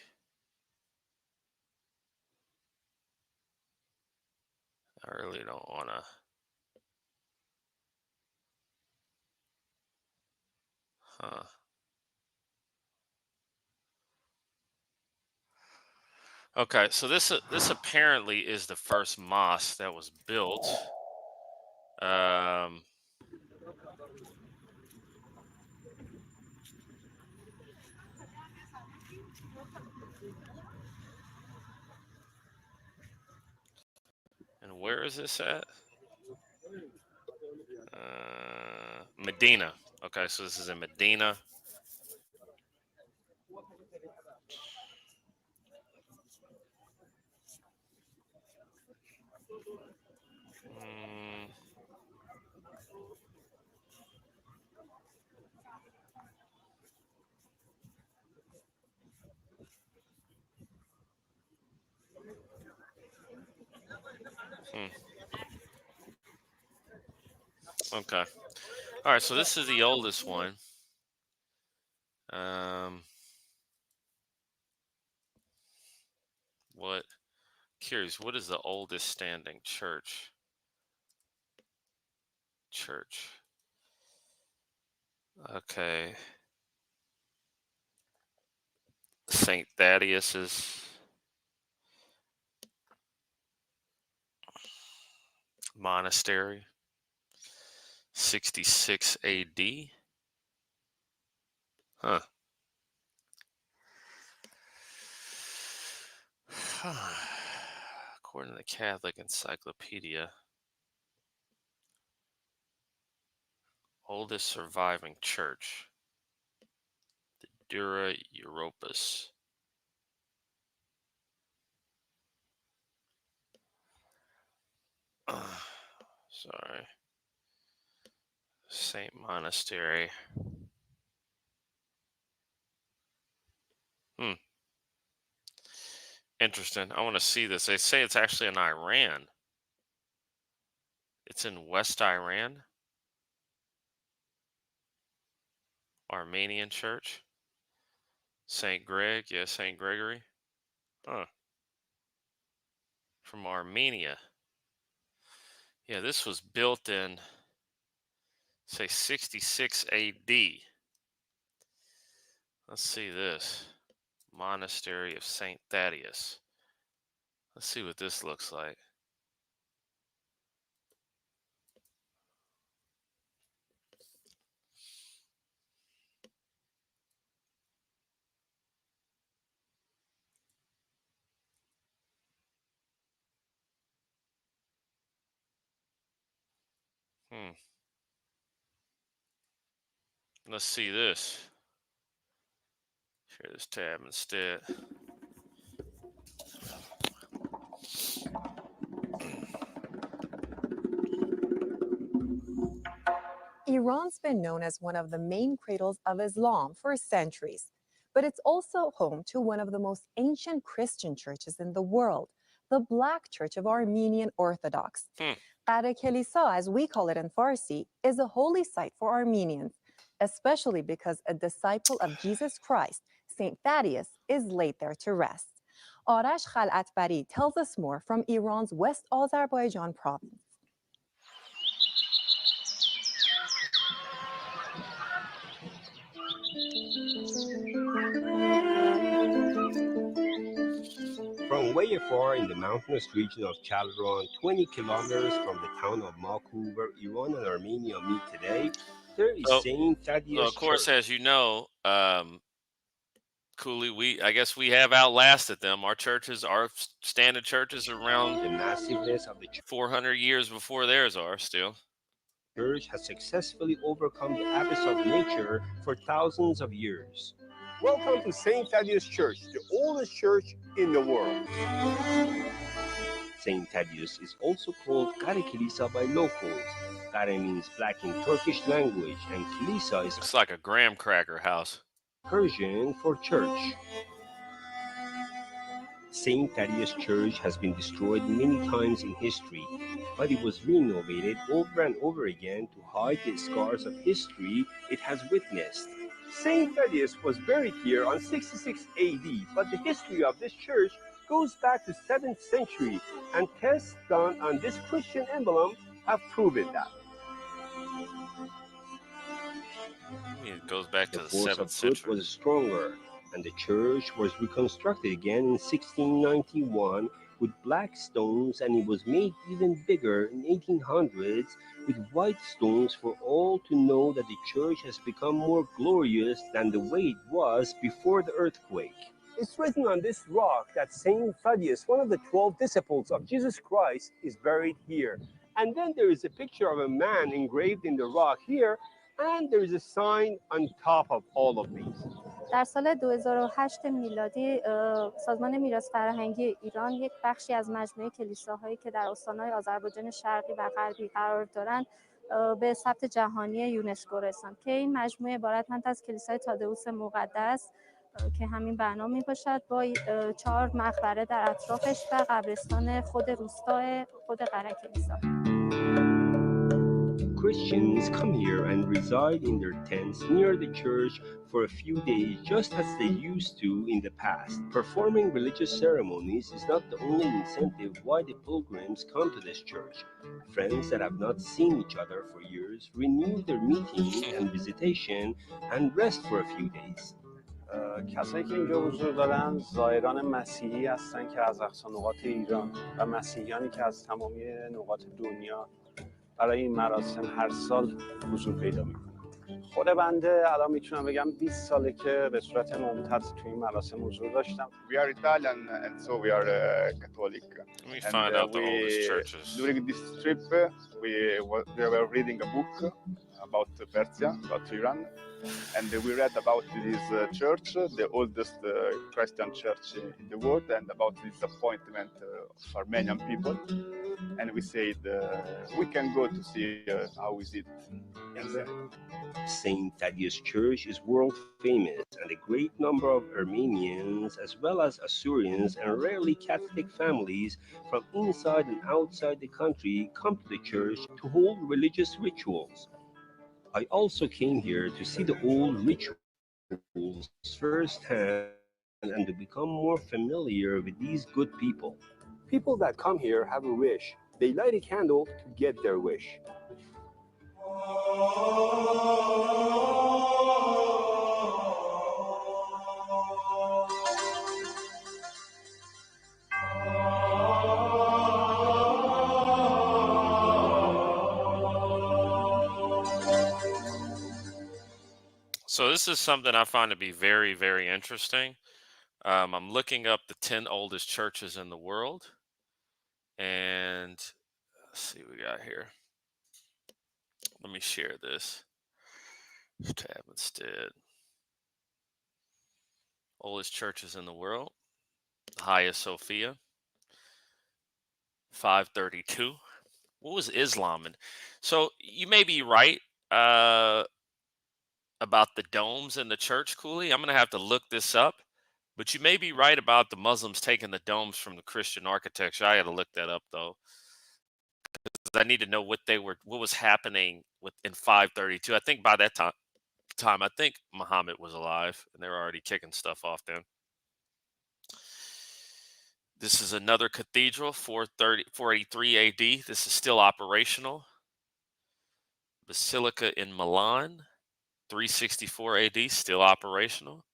I really don't want to. Huh. Okay, so this apparently is the first mosque that was built. Um, and where is this at? Medina. Okay, so this is in Medina. Mm, hmm. Okay. All right, so this is the oldest one. Um, what? Curious. What is the oldest standing church? Church. Okay. Saint Thaddeus's monastery, 66 A.D. Huh. According to the Catholic Encyclopedia, oldest surviving church, the Dura Europos. Sorry. Saint Monastery. Hmm. Interesting. I want to see this. They say it's actually in Iran. It's in West Iran. Armenian church. Saint Greg. Yeah, Saint Gregory. Huh. From Armenia. Yeah, this was built in, say, 66 AD. Let's see this. Monastery of Saint Thaddeus. Let's see what this looks like. Hmm. Let's see this. Share this tab instead. Iran's been known as one of the main cradles of Islam for centuries, but it's also home to one of the most ancient Christian churches in the world, the Black Church of Armenian Orthodox. Qare Kelisa, as we call it in Farsi, is a holy site for Armenians, especially because a disciple of Jesus Christ, Saint Thaddeus, is laid there to rest. Arash Khalatbari tells us more from Iran's West Azerbaijan province. From way afar in the mountainous region of Chalron, 20 kilometers from the town of Baku, where Iran and Armenia meet today, there is So, Saint Thaddeus of course, Church. as you know, Cooley, I guess we have outlasted them. Our churches, our standard churches, are around The massiveness of the 400 years before theirs are still. church has successfully overcome the abyss of nature for thousands of years. Welcome to St. Thaddeus Church, the oldest church in the world. Saint Thaddeus is also called Qare Kilisa by locals. Qare means black in Turkish language, and Kilisa is It's like a graham cracker house. Persian for church. St. Thaddeus Church has been destroyed many times in history, but it was renovated over and over again to hide the scars of history it has witnessed. St. Thaddeus was buried here on 66 AD, but the history of this church goes back to 7th century, and tests done on this Christian emblem have proven that. It goes back The to the force 7th of foot century. was stronger, and the church was reconstructed again in 1691 with black stones, and it was made even bigger in 1800s with white stones for all to know that the church has become more glorious than the way it was before the earthquake. It's written on this rock that St. Thaddeus, one of the 12 disciples of Jesus Christ, is buried here. And then there is a picture of a man engraved in the rock here, and there is a sign on top of all of these. در سال 2008 میلادی سازمان میراث فرهنگی ایران یک بخشی از مجموعه کلیساهایی که در استان‌های آذربایجان شرقی و غربی قرار دارند به ثبت جهانی یونسکو رساند که این مجموعه عبارتند از کلیسای تادئوس مقدس که همین بنا میباشد با 4 مقبره در اطرافش و قبرستان خود روستای خود قره کلیسا. Christians come here and reside in their tents near the church for a few days, just as they used to in the past. Performing religious ceremonies is not the only incentive why the pilgrims come to this church. Friends that have not seen each other for years renew their meeting and visitation and rest for a few days. کسایی که اینجا حضور دارن زائران مسیحی هستن که از اقصا نقاط ایران و مسیحیانی که از تمامی نقاط دنیا برای این مراسم هر سال حضور پیدا میکنن. خود بنده الان میتونم بگم 20 ساله که به صورت ممتد توی این مراسم حضور داشتم. We are Italian and so we are Catholic. Let me find out the oldest churches. During this trip, we were reading a book about Persia, about Iran, and we read about this church, the oldest Christian church in the world, and about the disappointment of Armenian people. And we said we can go to see how is it. St. Thaddeus Church is world famous, and a great number of Armenians, as well as Assyrians and rarely Catholic families from inside and outside the country come to the church to hold religious rituals. I also came here to see the old rituals firsthand and to become more familiar with these good people. People that come here have a wish. They light a candle to get their wish. So this is something I find to be very, very interesting. I'm looking up the 10 oldest churches in the world. And let's see what we got here. Let me share this tab instead. Oldest churches in the world. Hagia Sophia, 532. What was Islam? And so you may be right uh, about the domes in the church, Cooley. I'm going to have to look this up. But you may be right about the Muslims taking the domes from the Christian architecture. I got to look that up though. I need to know what was happening in 532. I think by that time, I think Muhammad was alive, and they were already kicking stuff off then. This is another cathedral, 483 A.D. This is still operational. Basilica in Milan, 364 A.D. Still operational.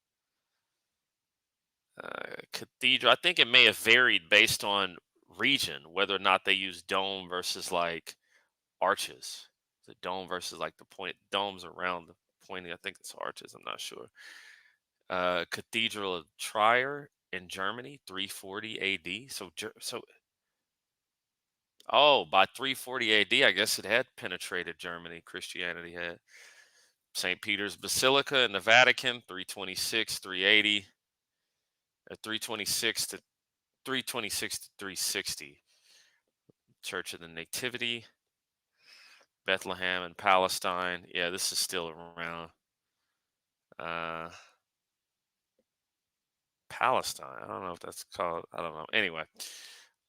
Cathedral. I think it may have varied based on region, whether or not they use dome versus like arches. The dome versus like the point domes around the pointy. I think it's arches. I'm not sure. Cathedral of Trier in Germany, 340 A.D. By 340 A.D., I guess it had penetrated Germany. Christianity had. St. Peter's Basilica in the Vatican, 326, 380, 326 to 360. Church of the Nativity, Bethlehem and Palestine. Yeah, this is still around. Palestine. I don't know if that's called. I don't know. Anyway,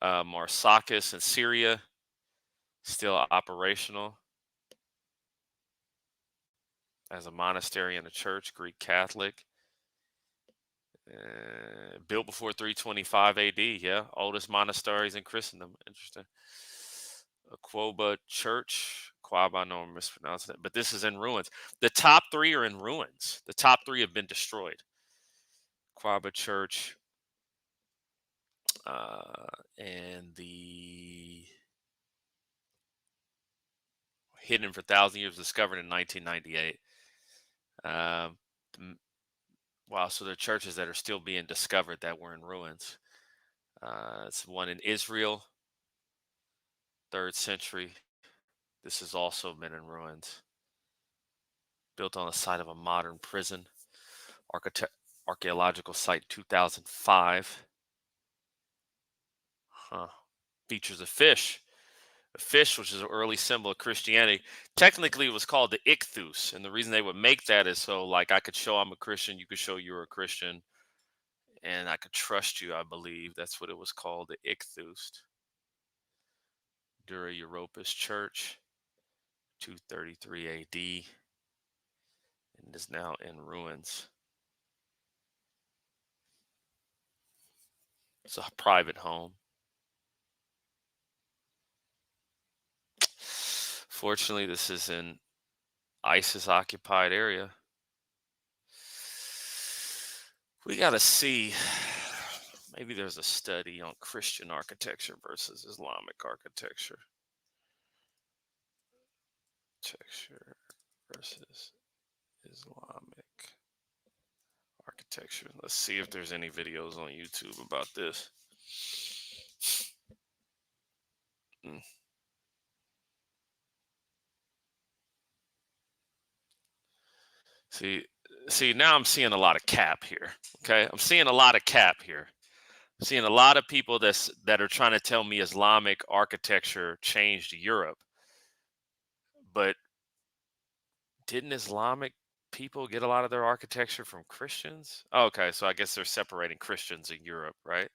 Marsakis in Syria, still operational as a monastery and a church, Greek Catholic. Built before 325 AD. Yeah, oldest monasteries in Christendom. Interesting. Aquoba Church. Quab, I know I'm mispronouncing it, but this is in ruins. The top three are in ruins. The top three have been destroyed. Quaba Church, and the hidden for 1,000 years, discovered in 1998. Wow, so there are churches that are still being discovered that were in ruins. It's one in Israel, 3rd century. This has also been in ruins. Built on the site of a modern prison. Archaeological site, 2005. Features a fish. A fish, which is an early symbol of Christianity. Technically, it was called the ichthus. And the reason they would make that is so, like, I could show I'm a Christian, you could show you're a Christian, and I could trust you, I believe. That's what it was called, the ichthus. Dura Europos Church, 233 AD, and is now in ruins. It's a private home. Fortunately, this is in ISIS-occupied area. We got to see. Maybe there's a study on Christian architecture versus Islamic architecture. Architecture versus Islamic architecture. Let's see if there's any videos on YouTube about this. See, now I'm seeing a lot of cap here. Okay, I'm seeing a lot of cap here. I'm seeing a lot of people that are trying to tell me Islamic architecture changed Europe. But didn't Islamic people get a lot of their architecture from Christians? Oh, okay, so I guess they're separating Christians in Europe, right?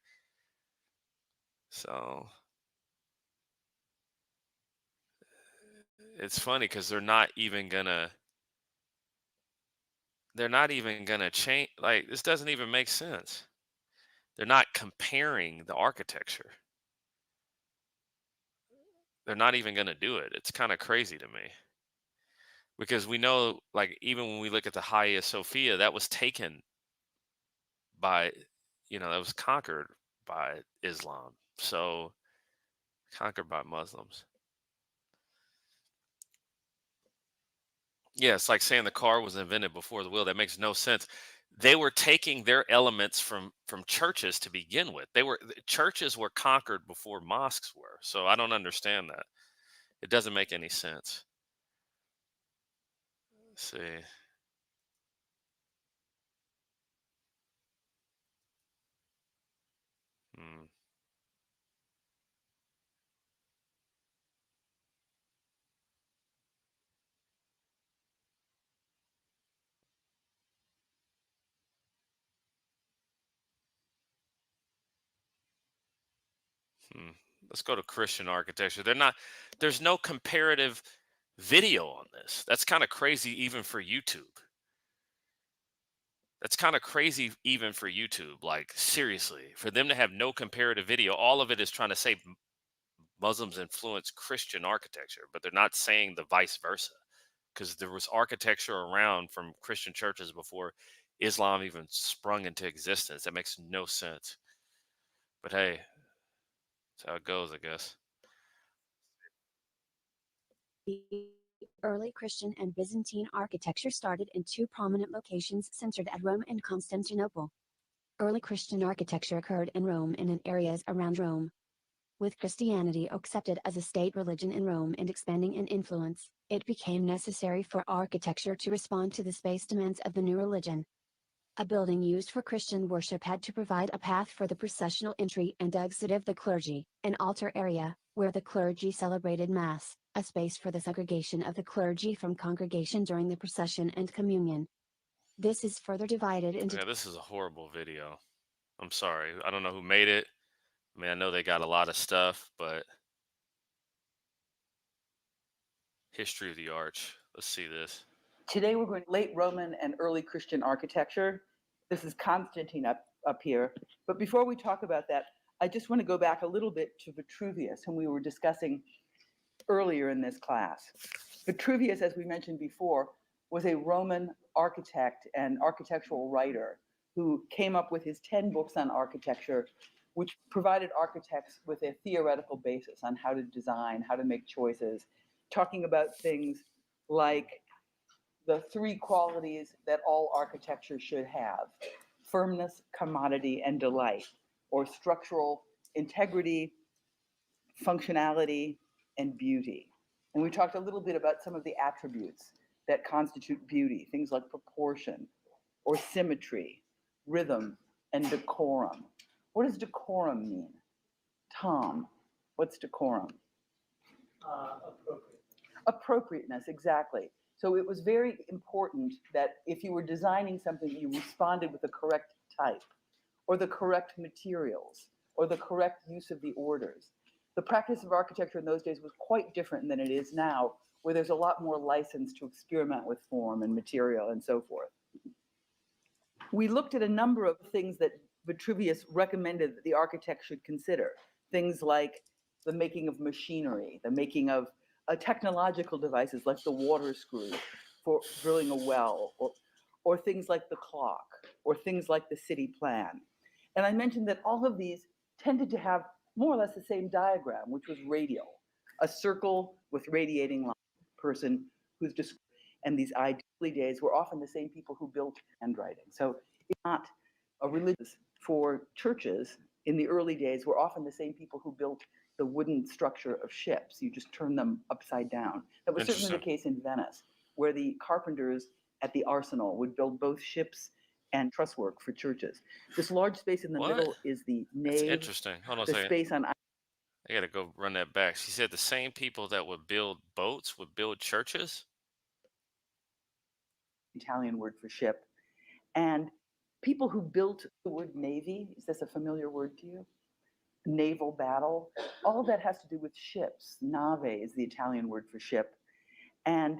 So it's funny because they're not even gonna change. Like, this doesn't even make sense. They're not comparing the architecture. They're not even gonna do it. It's kind of crazy to me. Because we know, like, even when we look at the Hagia Sophia, that was taken by, that was conquered by Islam. So, conquered by Muslims. Yeah, it's like saying the car was invented before the wheel. That makes no sense. They were taking their elements from churches to begin with. Churches were conquered before mosques were. So I don't understand that. It doesn't make any sense. Let's see. Let's go to Christian architecture. There's no comparative video on this. That's kind of crazy even for YouTube. That's kind of crazy even for YouTube. Like, seriously, for them to have no comparative video, all of it is trying to say Muslims influence Christian architecture, but they're not saying the vice versa, because there was architecture around from Christian churches before Islam even sprung into existence. That makes no sense. But hey, that's how it goes, I guess. Early Christian and Byzantine architecture started in two prominent locations centered at Rome and Constantinople. Early Christian architecture occurred in Rome and in areas around Rome. With Christianity accepted as a state religion in Rome and expanding in influence, it became necessary for architecture to respond to the space demands of the new religion. A building used for Christian worship had to provide a path for the processional entry and exit of the clergy, an altar area, where the clergy celebrated Mass, a space for the segregation of the clergy from congregation during the procession and communion. This is further divided into... Yeah, this is a horrible video. I'm sorry. I don't know who made it. I mean, I know they got a lot of stuff, but history of the arch. Let's see this. Today we're going to late Roman and early Christian architecture. This is Constantine up here. But before we talk about that, I just want to go back a little bit to Vitruvius, whom we were discussing earlier in this class. Vitruvius, as we mentioned before, was a Roman architect and architectural writer who came up with his 10 books on architecture, which provided architects with a theoretical basis on how to design, how to make choices, talking about things like the three qualities that all architecture should have: firmness, commodity, and delight, or structural integrity, functionality, and beauty. And we talked a little bit about some of the attributes that constitute beauty, things like proportion, or symmetry, rhythm, and decorum. What does decorum mean? Tom, what's decorum? Appropriateness, exactly. So it was very important that if you were designing something, you responded with the correct type, or the correct materials, or the correct use of the orders. The practice of architecture in those days was quite different than it is now, where there's a lot more license to experiment with form and material and so forth. We looked at a number of things that Vitruvius recommended that the architect should consider. Things like the making of machinery, the making of technological devices like the water screw for drilling a well, or things like the clock, or things like the city plan. And I mentioned that all of these tended to have more or less the same diagram, which was radial, a circle with radiating lines, person who's just, and these ideally days were often the same people who built handwriting. So it's not a religious for churches in the early days were often the same people who built the wooden structure of ships. You just turn them upside down. That was certainly the case in Venice, where the carpenters at the arsenal would build both ships and truss work for churches. This large space in the middle is the nave. That's interesting. Hold on a the second. Space on... I gotta go run that back. She said the same people that would build boats would build churches? Italian word for ship. And people who built the word navy, is this a familiar word to you? Naval battle, all of that has to do with ships. Nave is the Italian word for ship. And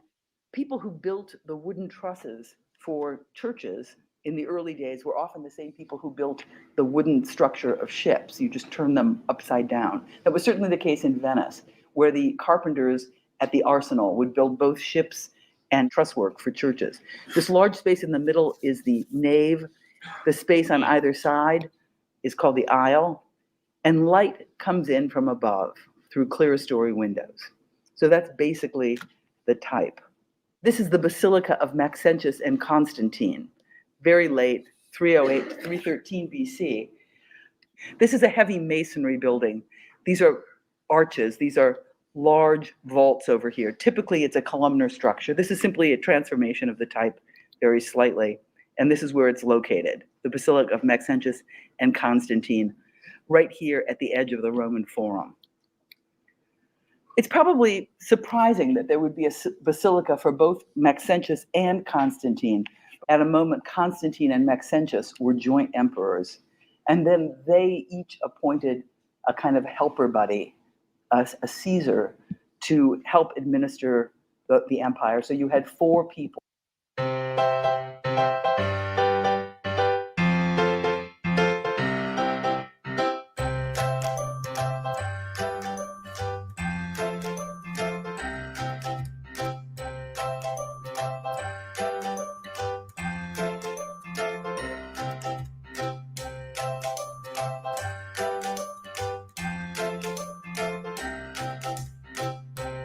people who built the wooden trusses for churches in the early days were often the same people who built the wooden structure of ships. You just turn them upside down. That was certainly the case in Venice, where the carpenters at the arsenal would build both ships and truss work for churches. This large space in the middle is the nave. The space on either side is called the aisle, and light comes in from above through clerestory windows. So that's basically the type. This is the Basilica of Maxentius and Constantine, very late, 308 to 313 BC. This is a heavy masonry building. These are arches. These are large vaults over here. Typically, it's a columnar structure. This is simply a transformation of the type very slightly. And this is where it's located, the Basilica of Maxentius and Constantine, right here at the edge of the Roman Forum. It's probably surprising that there would be a basilica for both Maxentius and Constantine. At a moment, Constantine and Maxentius were joint emperors, and then they each appointed a kind of helper buddy, a Caesar, to help administer the empire. So you had 4 people.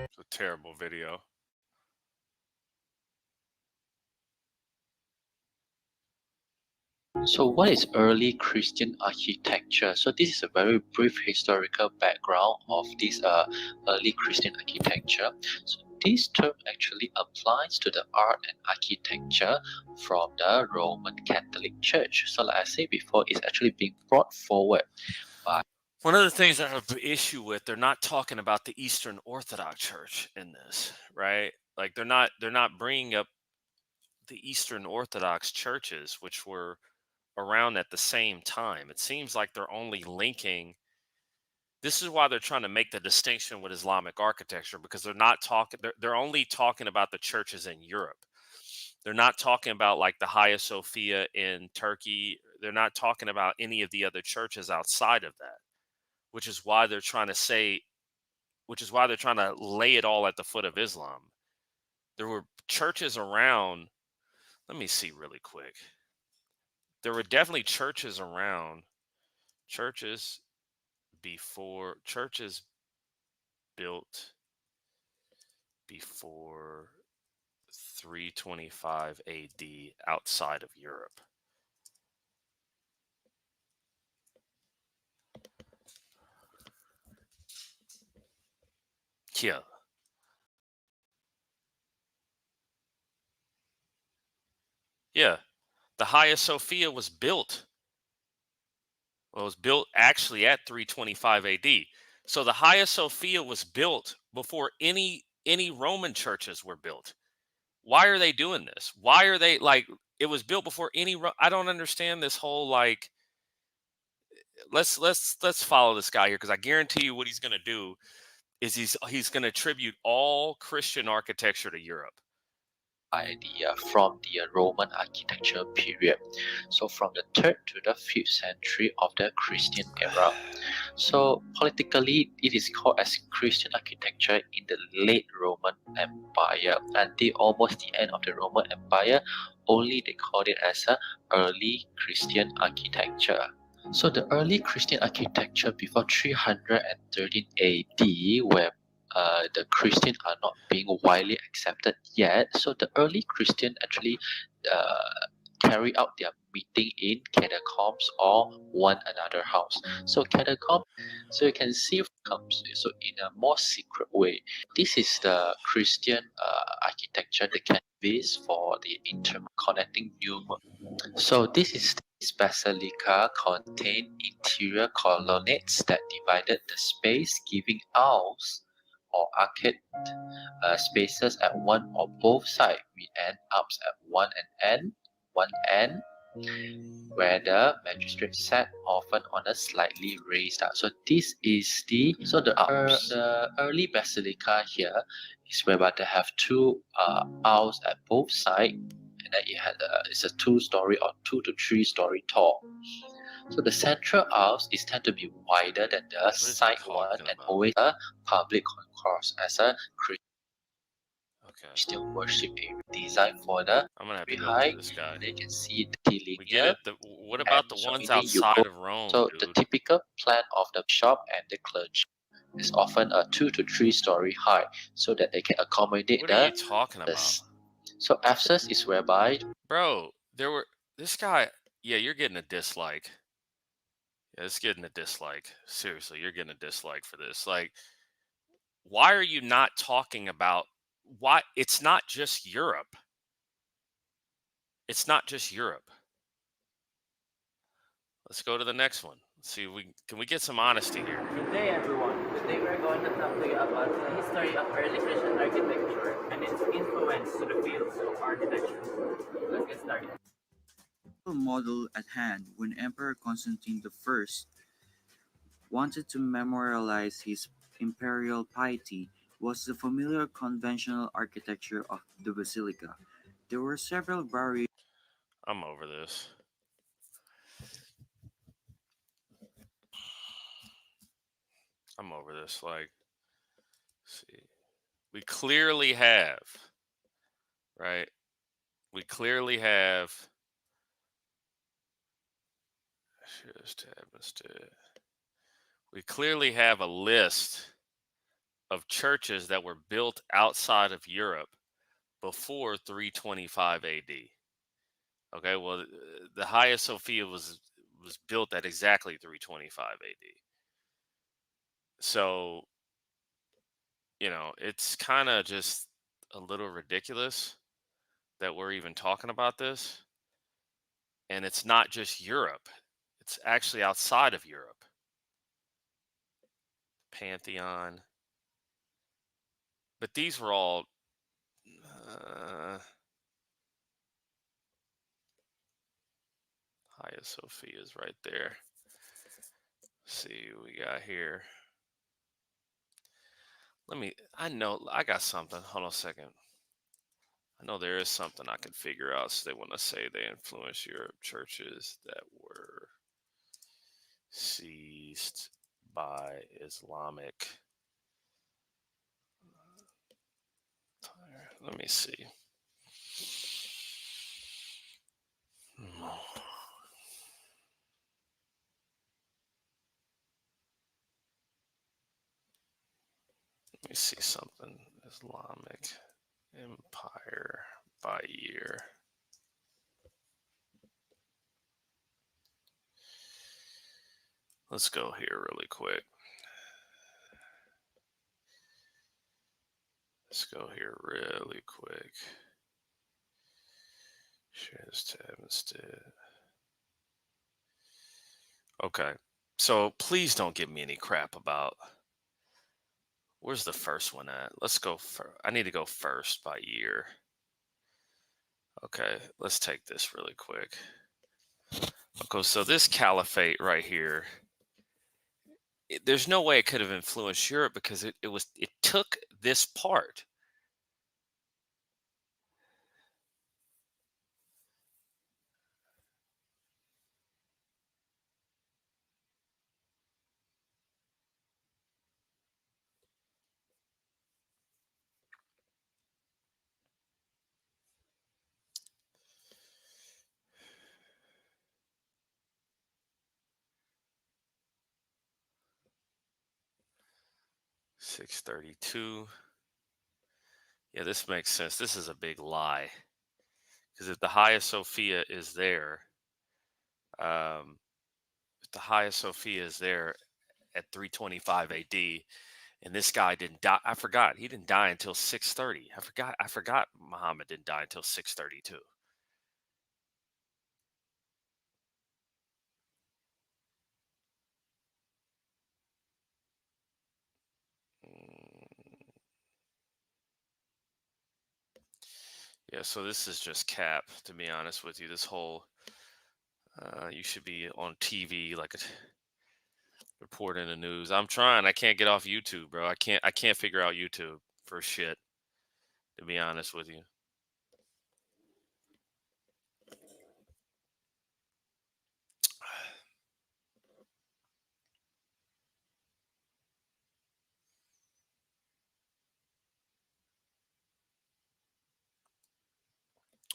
It's a terrible video. So what is early Christian architecture? So this is a very brief historical background of this early Christian architecture. So this term actually applies to the art and architecture from the Roman Catholic Church. So like I said before, it's actually being brought forward by... One of the things I have an issue with, they're not talking about the Eastern Orthodox Church in this, right? Like they're not bringing up the Eastern Orthodox churches, which were around at the same time. It seems like they're only linking. This is why they're trying to make the distinction with Islamic architecture, because they're not talking. They're only talking about the churches in Europe. They're not talking about like the Hagia Sophia in Turkey. They're not talking about any of the other churches outside of that, which is why they're trying to lay it all at the foot of Islam. There were churches around. Let me see really quick. There were definitely churches around. Churches built before 325 AD outside of Europe. Yeah. Yeah. The Hagia Sophia was built. Well, it was built actually at 325 AD. So the Hagia Sophia was built before any Roman churches were built. Why are they doing this? Why are they like, it was built before any I don't understand this whole like, let's follow this guy here, because I guarantee you what he's going to do is he's going to attribute all Christian architecture to Europe. Idea from the Roman architecture period. So from the 3rd to the 5th century of the Christian era. So politically, it is called as Christian architecture in the late Roman Empire. Until almost the end of the Roman Empire, only they called it as a early Christian architecture. So the early Christian architecture before 313 AD, where the Christian are not being widely accepted yet. So the early Christian actually carry out their meeting in catacombs or one another house. So catacomb, so you can see comes so in a more secret way. This is the Christian architecture, the canvas for the interconnecting new. So this basilica contained interior colonnades that divided the space, giving aisles or arcade spaces at one or both sides with end ups at one end, where the magistrate sat often on a slightly raised up. So this is the early basilica here is whereby they have 2 aisles at both sides, and then it's a 2-story or 2 to 3-story tall. So the central aisles is tend to be wider than the side one, and always a public concourse as a Christian worship area designed for the I'm gonna have to go high. through this guy. And you can see the ceiling We here. get it. What about the So ones in it you outside go- of Rome, So dude? the typical plan of the shop and the clergy is often a 2 to 3-story high, so that they can accommodate What are you talking about? So Ephesus is whereby, bro, this guy. Yeah, you're getting a dislike. Yeah, it's getting a dislike. Seriously, you're getting a dislike for this. Like, why are you not talking about why it's not just Europe? It's not just Europe. Let's go to the next one. Let's see, can we get some honesty here? Good day, everyone. Today we're going to talk to you about the history of early Christian architecture and its influence to the fields of architecture. Let's get started. Model at hand when Emperor Constantine I wanted to memorialize his imperial piety was the familiar conventional architecture of the basilica. There were several variations. I'm over this. I'm over this. Like, see, we clearly have, right? We clearly have. We clearly have a list of churches that were built outside of Europe before 325 AD. Okay, well, the Hagia Sophia was built at exactly 325 AD. So, it's kind of just a little ridiculous that we're even talking about this. And it's not just Europe, it's actually outside of Europe. Pantheon. But these were all. Hagia Sophia is right there. Let's see what we got here. I know, I got something. Hold on a second. I know there is something I can figure out. So they want to say they influenced Europe churches that were seized by Islamic. Let me see. Let me see something. Islamic Empire by year. Let's go here really quick. Let's go here really quick. Share this tab instead. Okay. So please don't give me any crap about where's the first one at? Let's go I need to go first by year. Okay, let's take this really quick. Okay, so this caliphate right here, there's no way it could have influenced Europe because it took this part. $632. Yeah, this makes sense. This is a big lie. Because if the Hagia Sophia is there, if the Hagia Sophia is there at 325 AD, and this guy didn't die, I forgot he didn't die until 630. I forgot Muhammad didn't die until 632. Yeah, so this is just cap, to be honest with you. This whole, you should be on TV like a reporting the news. I'm trying. I can't get off YouTube, bro. I can't figure out YouTube for shit, to be honest with you.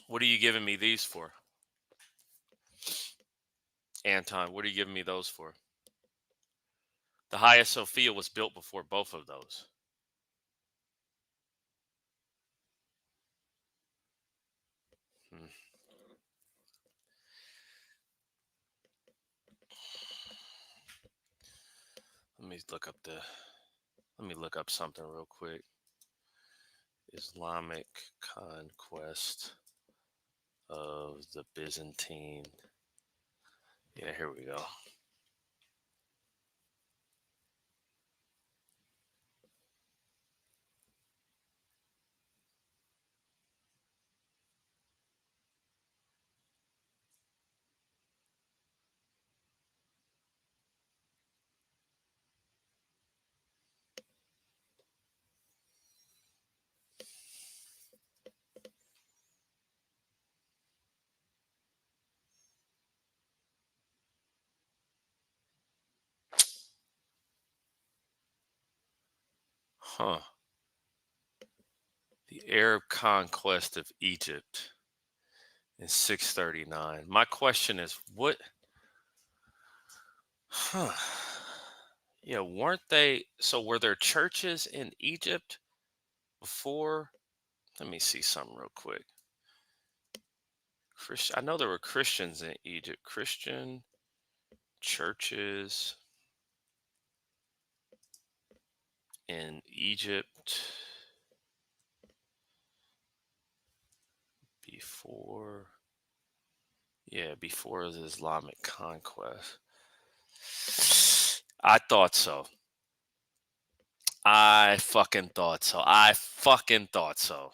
What are you giving me these for? Anton, what are you giving me those for? The Hagia Sophia was built before both of those. Let me look up something real quick. Islamic conquest of the Byzantine. Yeah, here we go. Huh. The Arab conquest of Egypt in 639. My question is, what? Huh. Yeah, weren't they? So were there churches in Egypt before? Let me see something real quick. I know there were Christians in Egypt. Christian churches in Egypt before. Yeah, before the Islamic conquest. I thought so. I fucking thought so. I fucking thought so.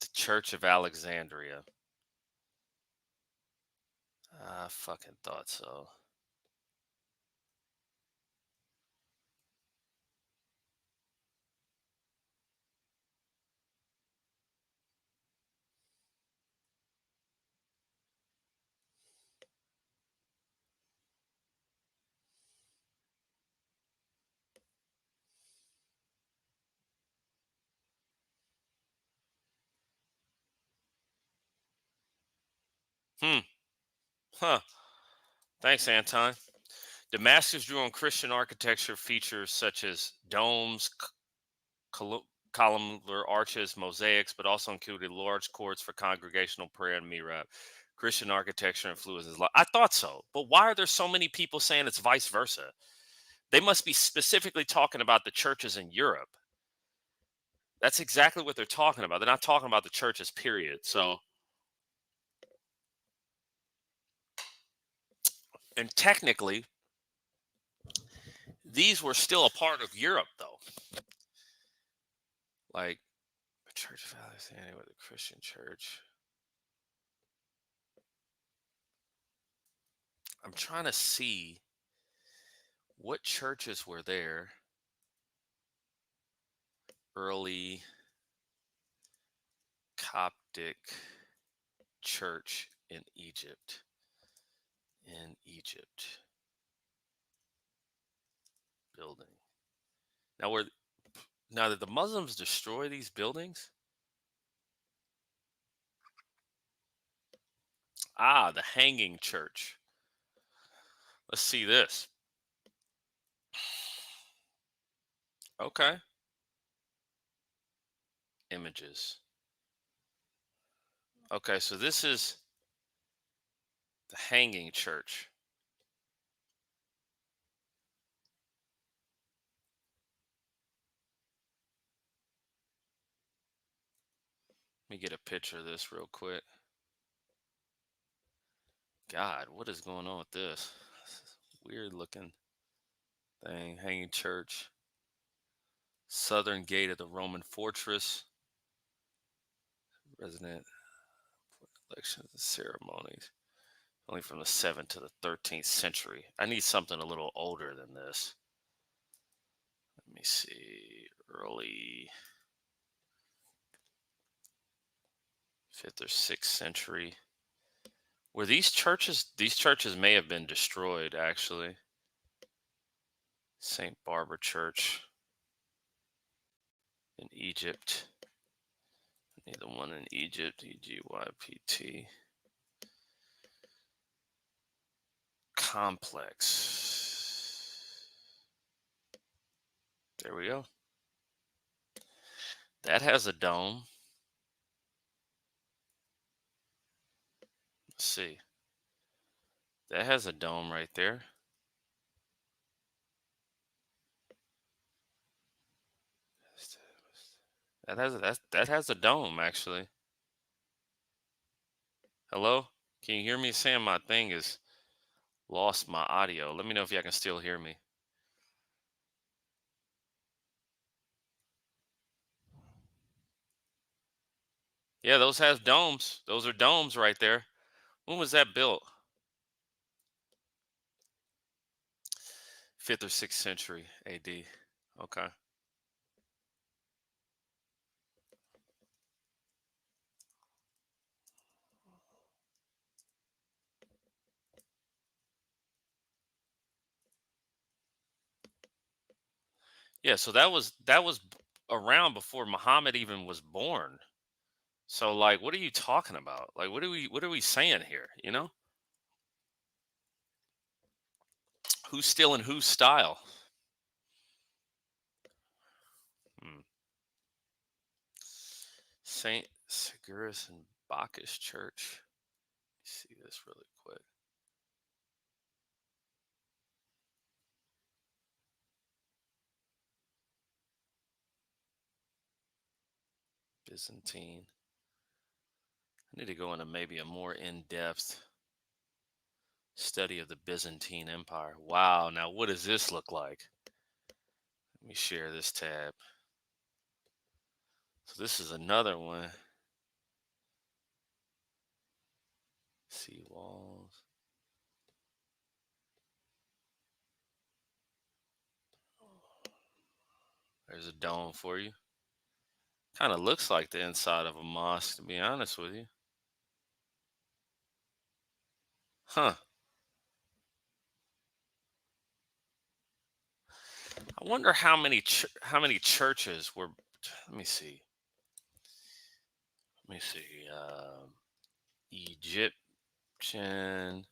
The Church of Alexandria. I fucking thought so. Hmm. Huh. Thanks, Anton. Damascus drew on Christian architecture features such as domes, columnar arches, mosaics, but also included large courts for congregational prayer and mihrab. Christian architecture influences. I thought so, but why are there so many people saying it's vice versa? They must be specifically talking about the churches in Europe. That's exactly what they're talking about. They're not talking about the churches, period. So, and technically, these were still a part of Europe, though. Like, the Church of Alexandria with the Christian church. I'm trying to see what churches were there early Coptic church in Egypt. In Egypt. Building. Now did the Muslims destroy these buildings? Ah, the Hanging Church. Let's see this. Okay. Images. Okay, so this is the Hanging Church. Let me get a picture of this real quick. God, what is going on with this? Weird looking thing. Hanging Church. Southern gate of the Roman fortress. Resident elections and ceremonies. Only from the 7th to the 13th century. I need something a little older than this. Let me see. Early 5th or 6th century. Were these churches? These churches may have been destroyed, actually. St. Barbara Church in Egypt. I need the one in Egypt. EGYPT. Complex. There we go. That has a dome. Let's see. That has a dome right there. That has a dome, actually. Hello? Can you hear me? Saying my thing is lost my audio. Let me know if y'all can still hear me. Yeah, those have domes. Those are domes right there. When was that built? 5th or 6th century AD. Okay. Yeah, so that was around before Muhammad even was born. So like, what are you talking about? Like, what are we saying here? You know, who's stealing whose style? Hmm. Saint Sigurus and Bacchus Church. Let me see this really quick. Byzantine. I need to go into maybe a more in-depth study of the Byzantine Empire. Wow, now what does this look like? Let me share this tab. So this is another one. Sea walls. There's a dome for you. Kind of looks like the inside of a mosque, to be honest with you. Huh. I wonder how many churches were. Let me see. Let me see. Egyptian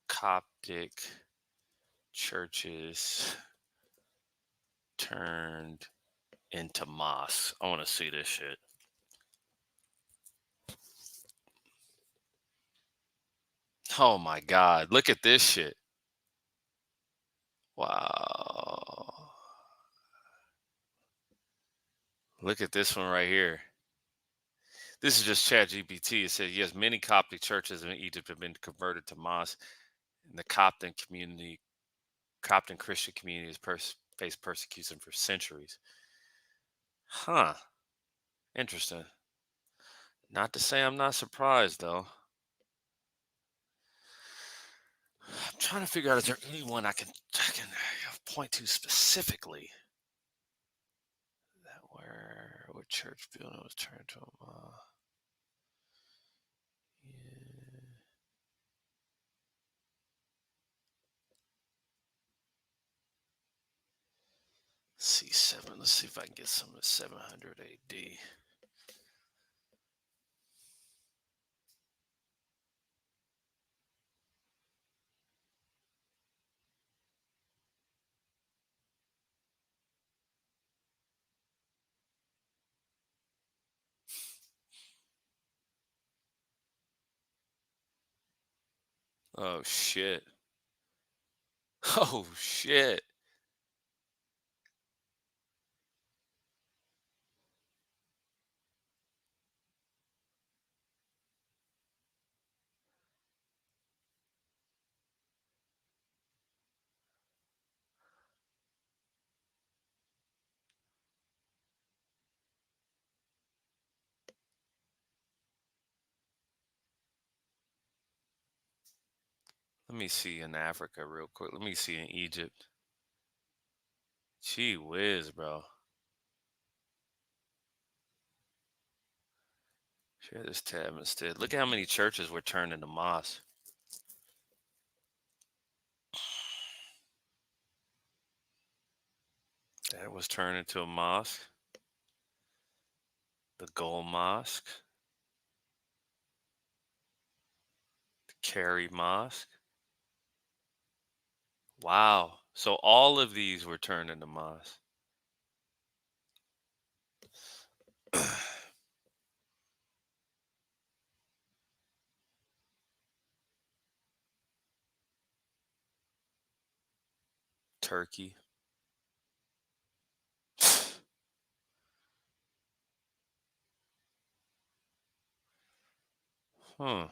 Coptic churches turned into mosques. I want to see this shit. Oh my God. Look at this shit. Wow. Look at this one right here. This is just ChatGPT. It says, yes, many Coptic churches in Egypt have been converted to mosques. And the Coptic Christian community has faced persecution for centuries. Huh. Interesting. Not to say I'm not surprised, though. I'm trying to figure out, is there anyone I can point to specifically that where what church building was turned to a mosque? Yeah. C7. Let's see if I can get some of the 700 AD. Oh shit. Oh shit. Let me see in Africa real quick. Let me see in Egypt. Gee whiz, bro. Share this tab instead. Look at how many churches were turned into mosques. That was turned into a mosque. The Gold Mosque. The Cary Mosque. Wow. So all of these were turned into mosques. Turkey. Huh.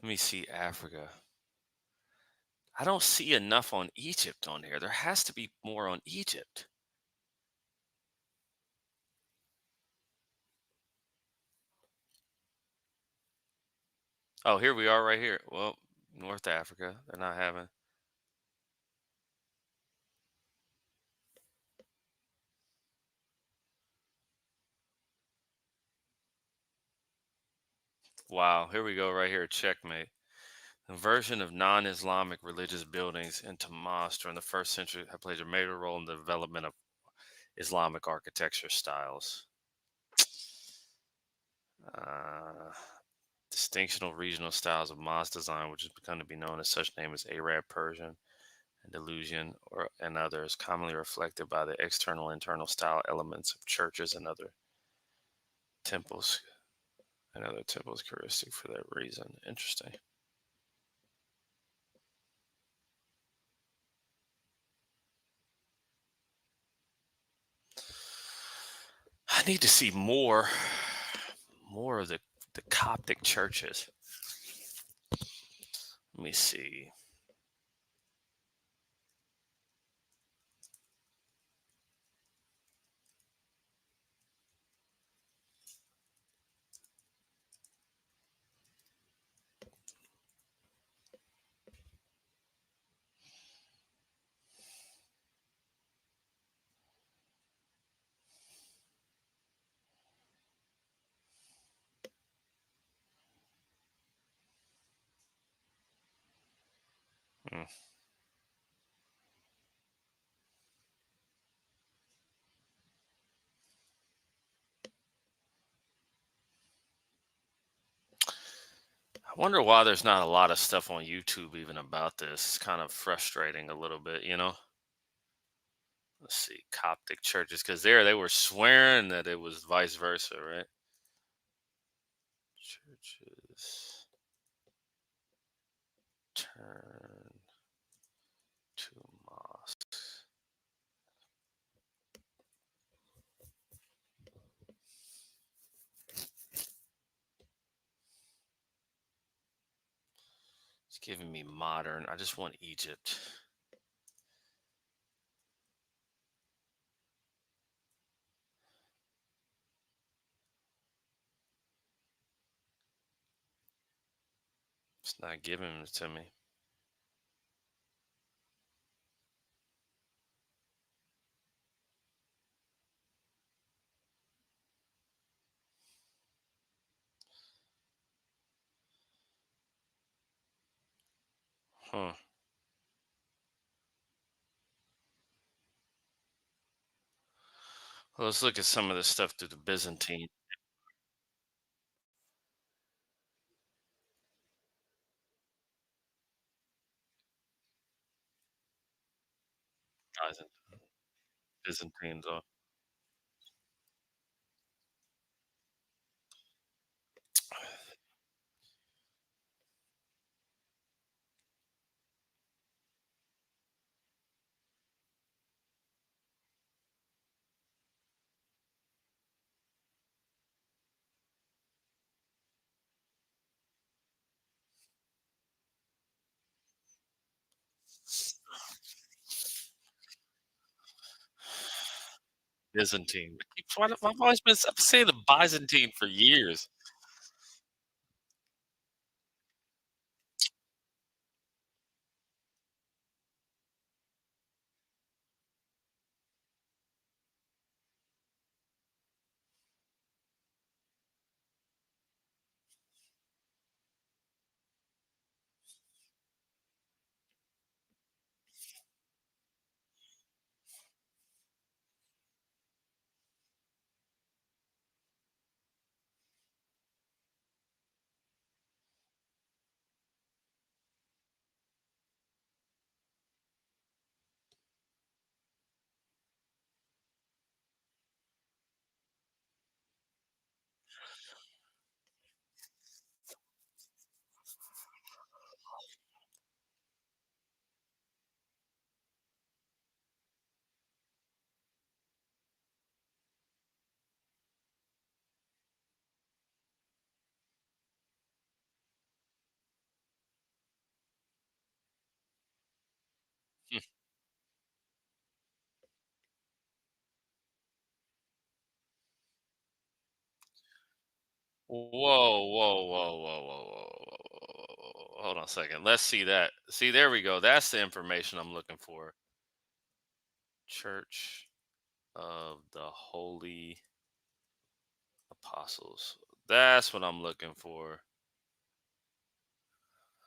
Let me see Africa. I don't see enough on Egypt on here. There has to be more on Egypt. Oh, here we are right here. Well, North Africa. They're not having. Wow, here we go right here. Checkmate. Conversion of non-Islamic religious buildings into mosques during the first century have played a major role in the development of Islamic architecture styles. Uh, Distinctional regional styles of mosque design, which has become to be known as such name as Arab Persian, Andalusian, and others, commonly reflected by the external and internal style elements of churches temples and other temples characteristic for that reason. Interesting. I need to see more of the Coptic churches. Let me see. Hmm. I wonder why there's not a lot of stuff on YouTube even about this. It's kind of frustrating a little bit, you know? Let's see, Coptic churches, because there they were swearing that it was vice versa, right? Churches turn to mosques. It's giving me modern. I just want Egypt. It's not giving it to me. Huh. Well, let's look at some of this stuff through the Byzantine. Byzantines. Byzantine. I've always been saying the Byzantine for years. Hmm. Whoa, whoa, whoa, whoa, whoa, whoa, whoa. Hold on a second. Let's see that. See, there we go. That's the information I'm looking for. Church of the Holy Apostles. That's what I'm looking for.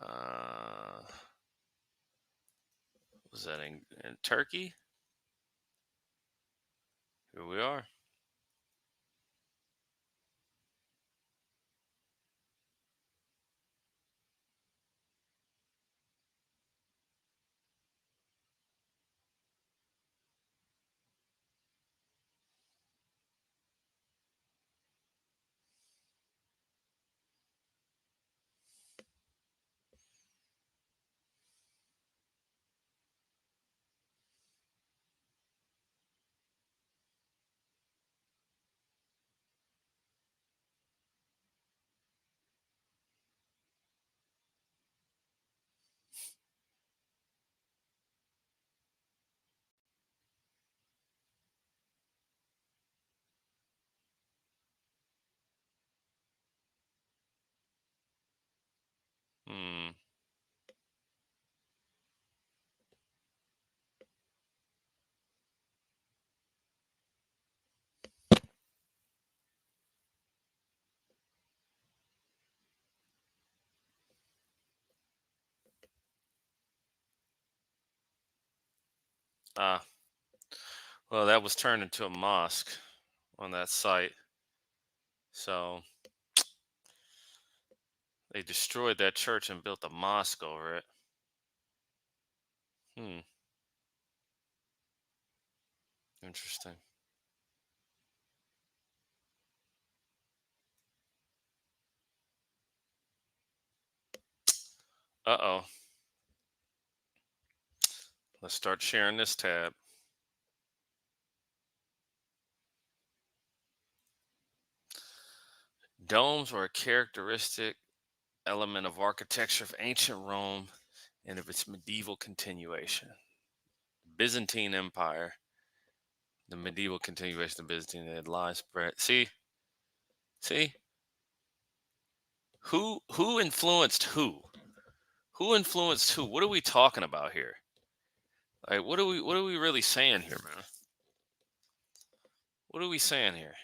Uh, was that in Turkey? Here we are. Hmm. Ah, well, that was turned into a mosque on that site. So they destroyed that church and built a mosque over it. Hmm. Interesting. Uh-oh. Let's start sharing this tab. Domes were a characteristic element of architecture of ancient Rome and of its medieval continuation. Byzantine Empire, the medieval continuation of Byzantine had lies spread. See, who influenced who? Who influenced who? What are we talking about here? Like, what are we really saying here, man? What are we saying here?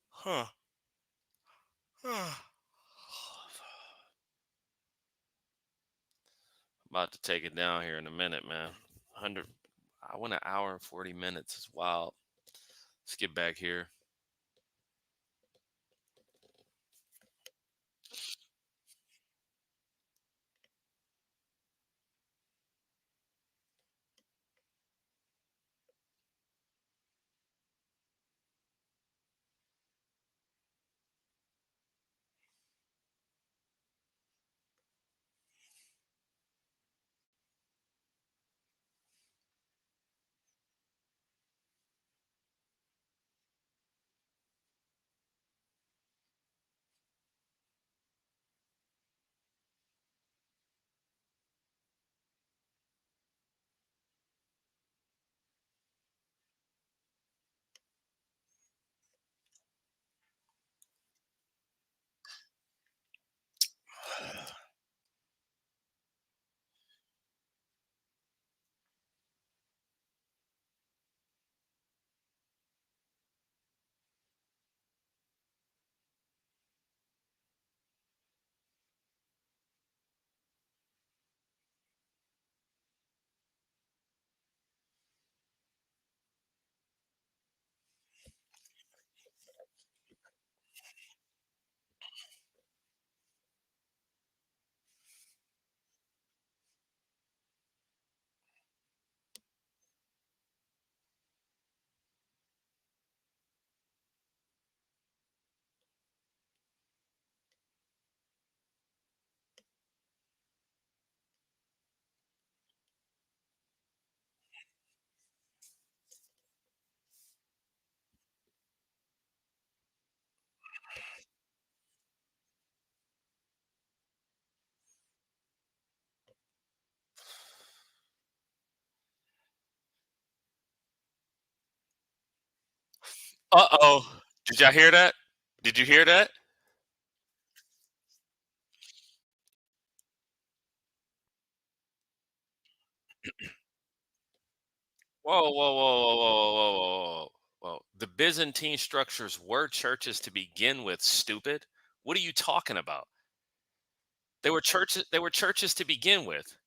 Huh. About to take it down here in a minute, man. 100. I went an hour and 40 minutes. It's wild. Let's get back here. Uh-oh. Did y'all hear that? Did you hear that? Whoa, whoa, whoa, whoa, whoa, whoa, whoa, whoa. Whoa. The Byzantine structures were churches to begin with, stupid. What are you talking about? They were churches to begin with.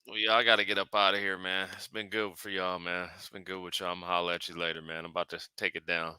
Well, yeah, I got to get up out of here, man. It's been good for y'all, man. It's been good with y'all. I'm gonna holler at you later, man. I'm about to take it down.